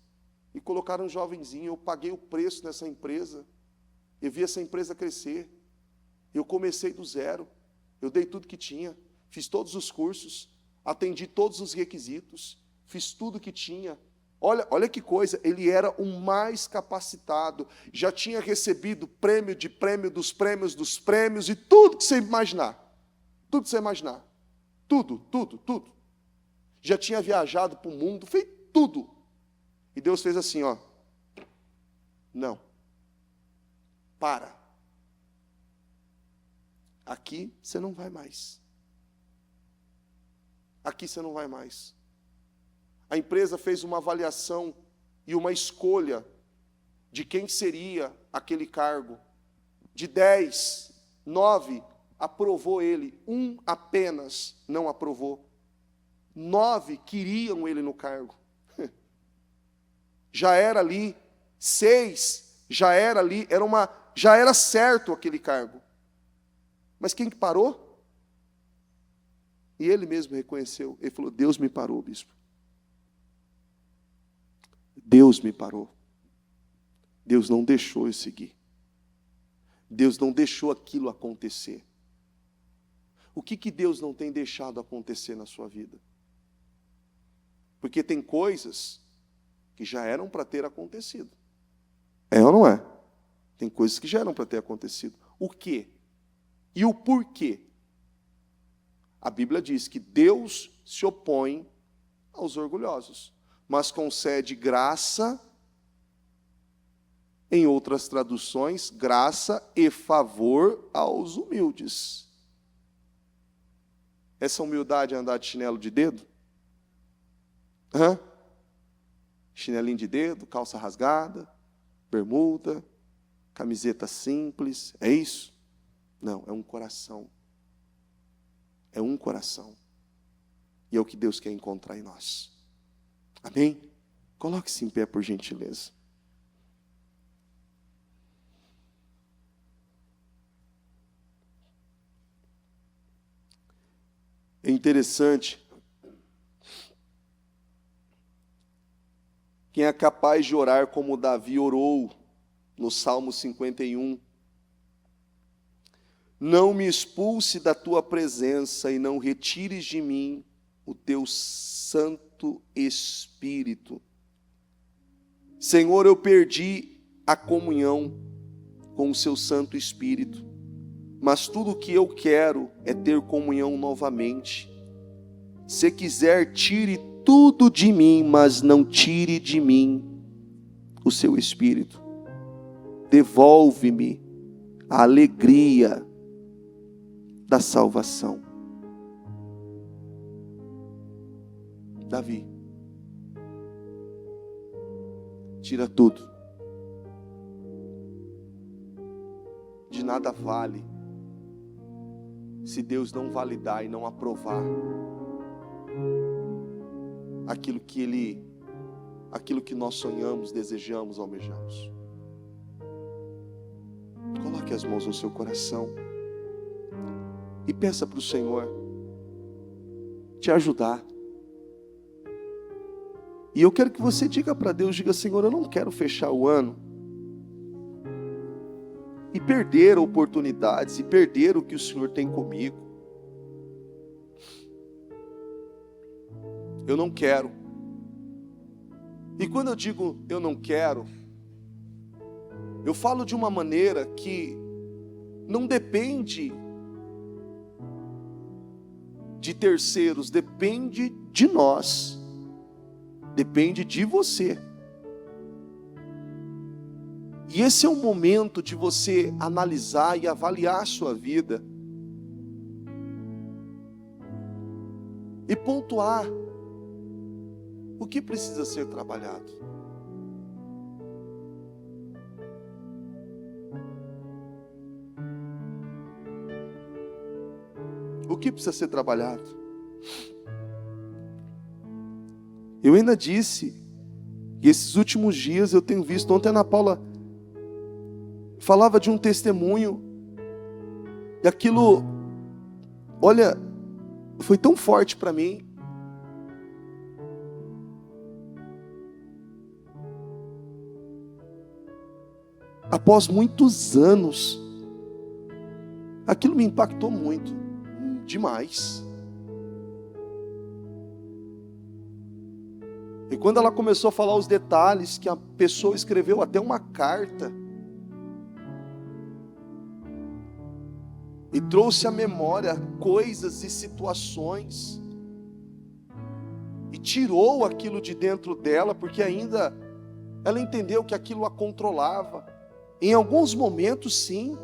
e colocaram um jovenzinho. Eu paguei o preço nessa empresa, eu vi essa empresa crescer, eu comecei do zero, eu dei tudo que tinha, fiz todos os cursos, atendi todos os requisitos, fiz tudo que tinha. Olha que coisa, ele era o mais capacitado, já tinha recebido prêmio dos prêmios, e tudo que você imaginar. Tudo que você imaginar. Tudo. Já tinha viajado para o mundo, fez tudo. E Deus fez assim, não. Para. Aqui você não vai mais. Aqui você não vai mais. A empresa fez uma avaliação e uma escolha de quem seria aquele cargo. De 10, 9 aprovou ele, 1 apenas não aprovou. 9 queriam ele no cargo. Já era ali, 6 já era ali, já era certo aquele cargo. Mas quem que parou? E ele mesmo reconheceu. Ele falou, Deus me parou, bispo. Deus me parou. Deus não deixou eu seguir. Deus não deixou aquilo acontecer. O que Deus não tem deixado acontecer na sua vida? Porque tem coisas que já eram para ter acontecido. É ou não é? Tem coisas que já eram para ter acontecido. O quê? E o porquê? A Bíblia diz que Deus se opõe aos orgulhosos, mas concede graça, em outras traduções, graça e favor aos humildes. Essa humildade é andar de chinelo de dedo? Chinelinho de dedo, calça rasgada, bermuda, camiseta simples, é isso? Não, é um coração. É um coração. E é o que Deus quer encontrar em nós. Amém? Coloque-se em pé, por gentileza. É interessante. Quem é capaz de orar como Davi orou no Salmo 51. Não me expulse da tua presença e não retires de mim o teu Santo Espírito. Senhor, eu perdi a comunhão com o seu Santo Espírito, mas tudo o que eu quero é ter comunhão novamente. Se quiser, tire tudo de mim, mas não tire de mim o seu Espírito. Devolve-me a alegria da salvação. Davi, tira tudo. De nada vale se Deus não validar e não aprovar aquilo que nós sonhamos, desejamos, almejamos. Coloque as mãos no seu coração e peça para o Senhor te ajudar. E eu quero que você diga para Deus, diga: Senhor, eu não quero fechar o ano e perder oportunidades, e perder o que o Senhor tem comigo. Eu não quero. E quando eu digo eu não quero, eu falo de uma maneira que não depende de terceiros, depende de nós, depende de você. E esse é o momento de você analisar e avaliar a sua vida e pontuar o que precisa ser trabalhado. O que precisa ser trabalhado? Eu ainda disse que esses últimos dias eu tenho visto, ontem a Ana Paula falava de um testemunho, e aquilo, olha, foi tão forte para mim. Após muitos anos, aquilo me impactou muito, demais. E quando ela começou a falar os detalhes, que a pessoa escreveu até uma carta, e trouxe à memória coisas e situações, e tirou aquilo de dentro dela, porque ainda ela entendeu que aquilo a controlava. Em alguns momentos, sim.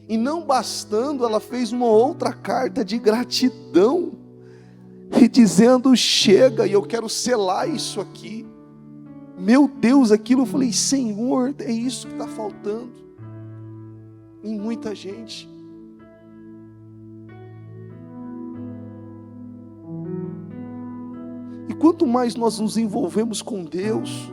E não bastando, ela fez uma outra carta de gratidão, e dizendo: chega, e eu quero selar isso aqui. Meu Deus, aquilo eu falei: Senhor, é isso que está faltando em muita gente. E quanto mais nós nos envolvemos com Deus,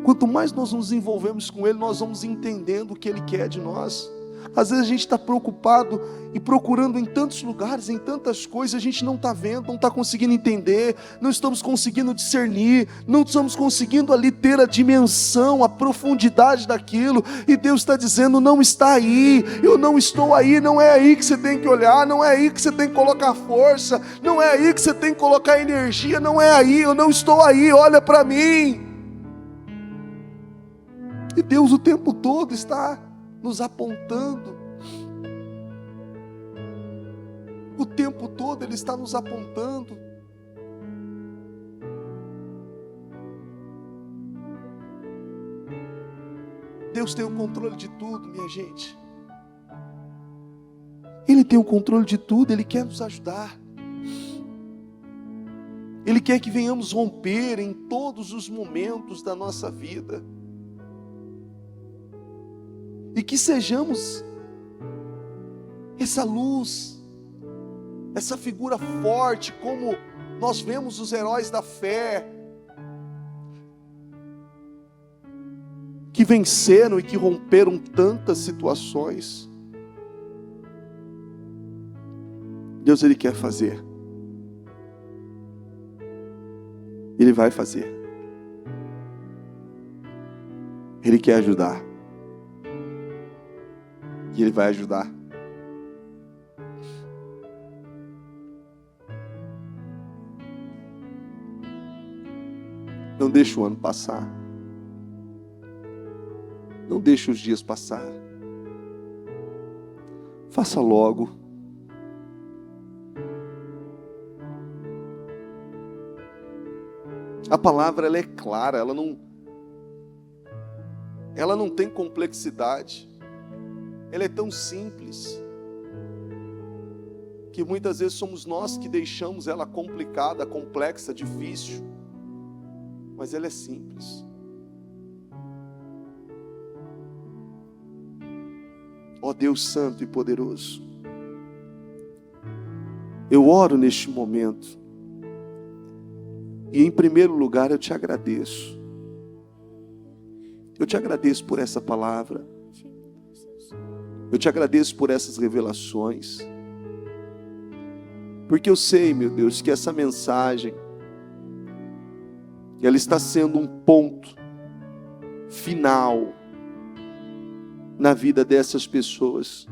quanto mais nós nos envolvemos com Ele, nós vamos entendendo o que Ele quer de nós. Às vezes a gente está preocupado e procurando em tantos lugares, em tantas coisas, a gente não está vendo, não está conseguindo entender, não estamos conseguindo discernir, não estamos conseguindo ali ter a dimensão, a profundidade daquilo, e Deus está dizendo: não está aí, eu não estou aí, não é aí que você tem que olhar, não é aí que você tem que colocar força, não é aí que você tem que colocar energia, não é aí, eu não estou aí, olha para mim. E Deus o tempo todo está nos apontando. O tempo todo Ele está nos apontando. Deus tem o controle de tudo, minha gente. Ele tem o controle de tudo, Ele quer nos ajudar. Ele quer que venhamos romper em todos os momentos da nossa vida. e que sejamos essa luz, essa figura forte, como nós vemos os heróis da fé, que venceram e que romperam tantas situações. Deus, Ele quer fazer. Ele vai fazer. Ele quer ajudar. E Ele vai ajudar. Não deixe o ano passar. Não deixe os dias passar. Faça logo. A palavra, ela é clara, ela não tem complexidade. Ela é tão simples que muitas vezes somos nós que deixamos ela complicada, complexa, difícil. Mas ela é simples. Ó Deus Santo e Poderoso, eu oro neste momento, e em primeiro lugar eu te agradeço. Eu te agradeço por essa palavra. Eu te agradeço por essas revelações. Porque eu sei, meu Deus, que essa mensagem, ela está sendo um ponto final na vida dessas pessoas.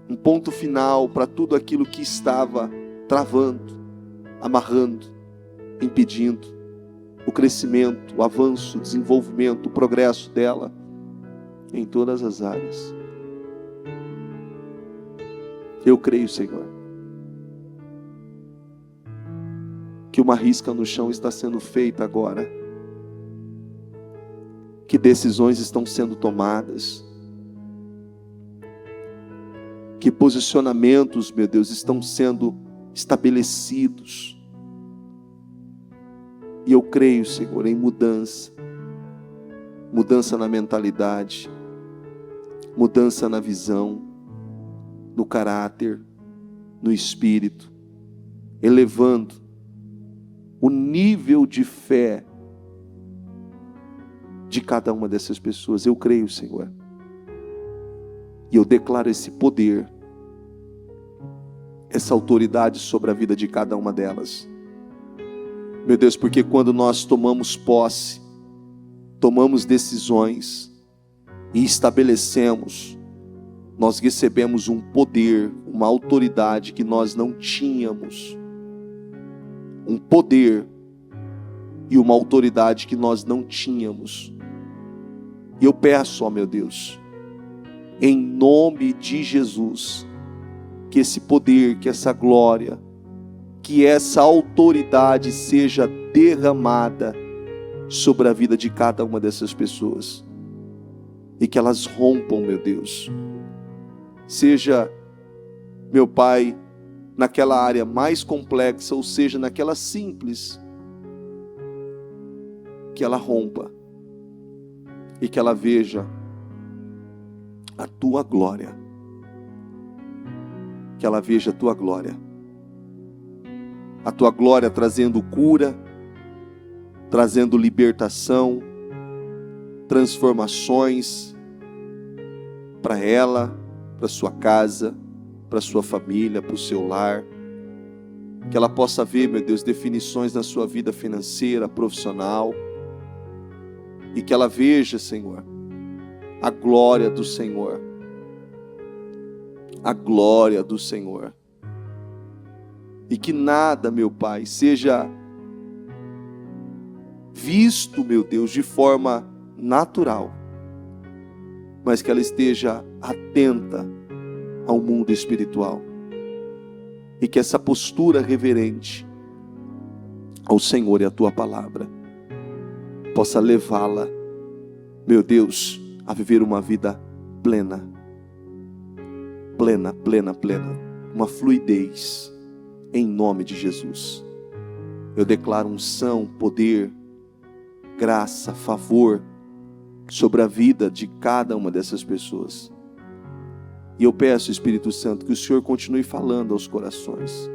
Um ponto final para tudo aquilo que estava travando, amarrando, impedindo o crescimento, o avanço, o desenvolvimento, o progresso dela em todas as áreas. Eu creio, Senhor, que uma risca no chão está sendo feita agora, que decisões estão sendo tomadas, que posicionamentos, meu Deus, estão sendo estabelecidos. E eu creio, Senhor, em mudança na mentalidade, mudança na visão, no caráter, no espírito, elevando o nível de fé de cada uma dessas pessoas. Eu creio, Senhor, e eu declaro esse poder, essa autoridade sobre a vida de cada uma delas. Meu Deus, porque quando nós tomamos posse, tomamos decisões e estabelecemos, nós recebemos um poder, uma autoridade que nós não tínhamos. Um poder e uma autoridade que nós não tínhamos. E eu peço, ó meu Deus, em nome de Jesus, que esse poder, que essa glória, que essa autoridade seja derramada sobre a vida de cada uma dessas pessoas. E que elas rompam, meu Deus. Seja, meu Pai, naquela área mais complexa, ou seja, naquela simples, que ela rompa e que ela veja a Tua glória, que ela veja a Tua glória, trazendo cura, trazendo libertação, transformações para ela, para sua casa, para sua família, para o seu lar. Que ela possa ver, meu Deus, definições na sua vida financeira, profissional. E que ela veja, Senhor, a glória do Senhor. A glória do Senhor. E que nada, meu Pai, seja visto, meu Deus, de forma natural, mas que ela esteja atenta ao mundo espiritual. E que essa postura reverente ao Senhor e à Tua palavra possa levá-la, meu Deus, a viver uma vida plena. Plena, plena, plena. Uma fluidez, em nome de Jesus. Eu declaro unção, poder, graça, favor sobre a vida de cada uma dessas pessoas. E eu peço, Espírito Santo, que o Senhor continue falando aos corações,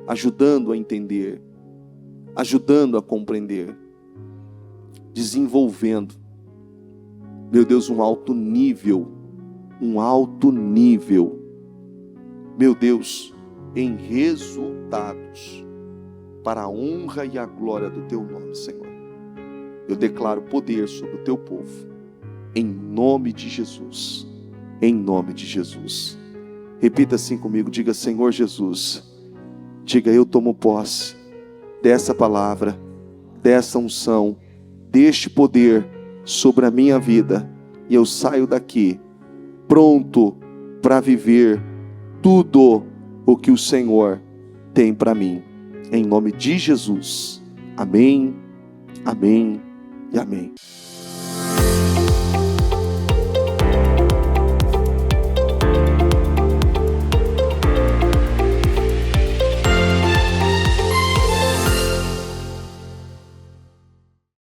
ajudando a entender, ajudando a compreender, desenvolvendo, meu Deus, um alto nível, meu Deus, em resultados, para a honra e a glória do Teu nome, Senhor. Eu declaro poder sobre o Teu povo, em nome de Jesus, em nome de Jesus. Repita assim comigo, diga: Senhor Jesus, diga: eu tomo posse dessa palavra, dessa unção, deste poder sobre a minha vida, e eu saio daqui pronto para viver tudo o que o Senhor tem para mim, em nome de Jesus. Amém, amém e amém.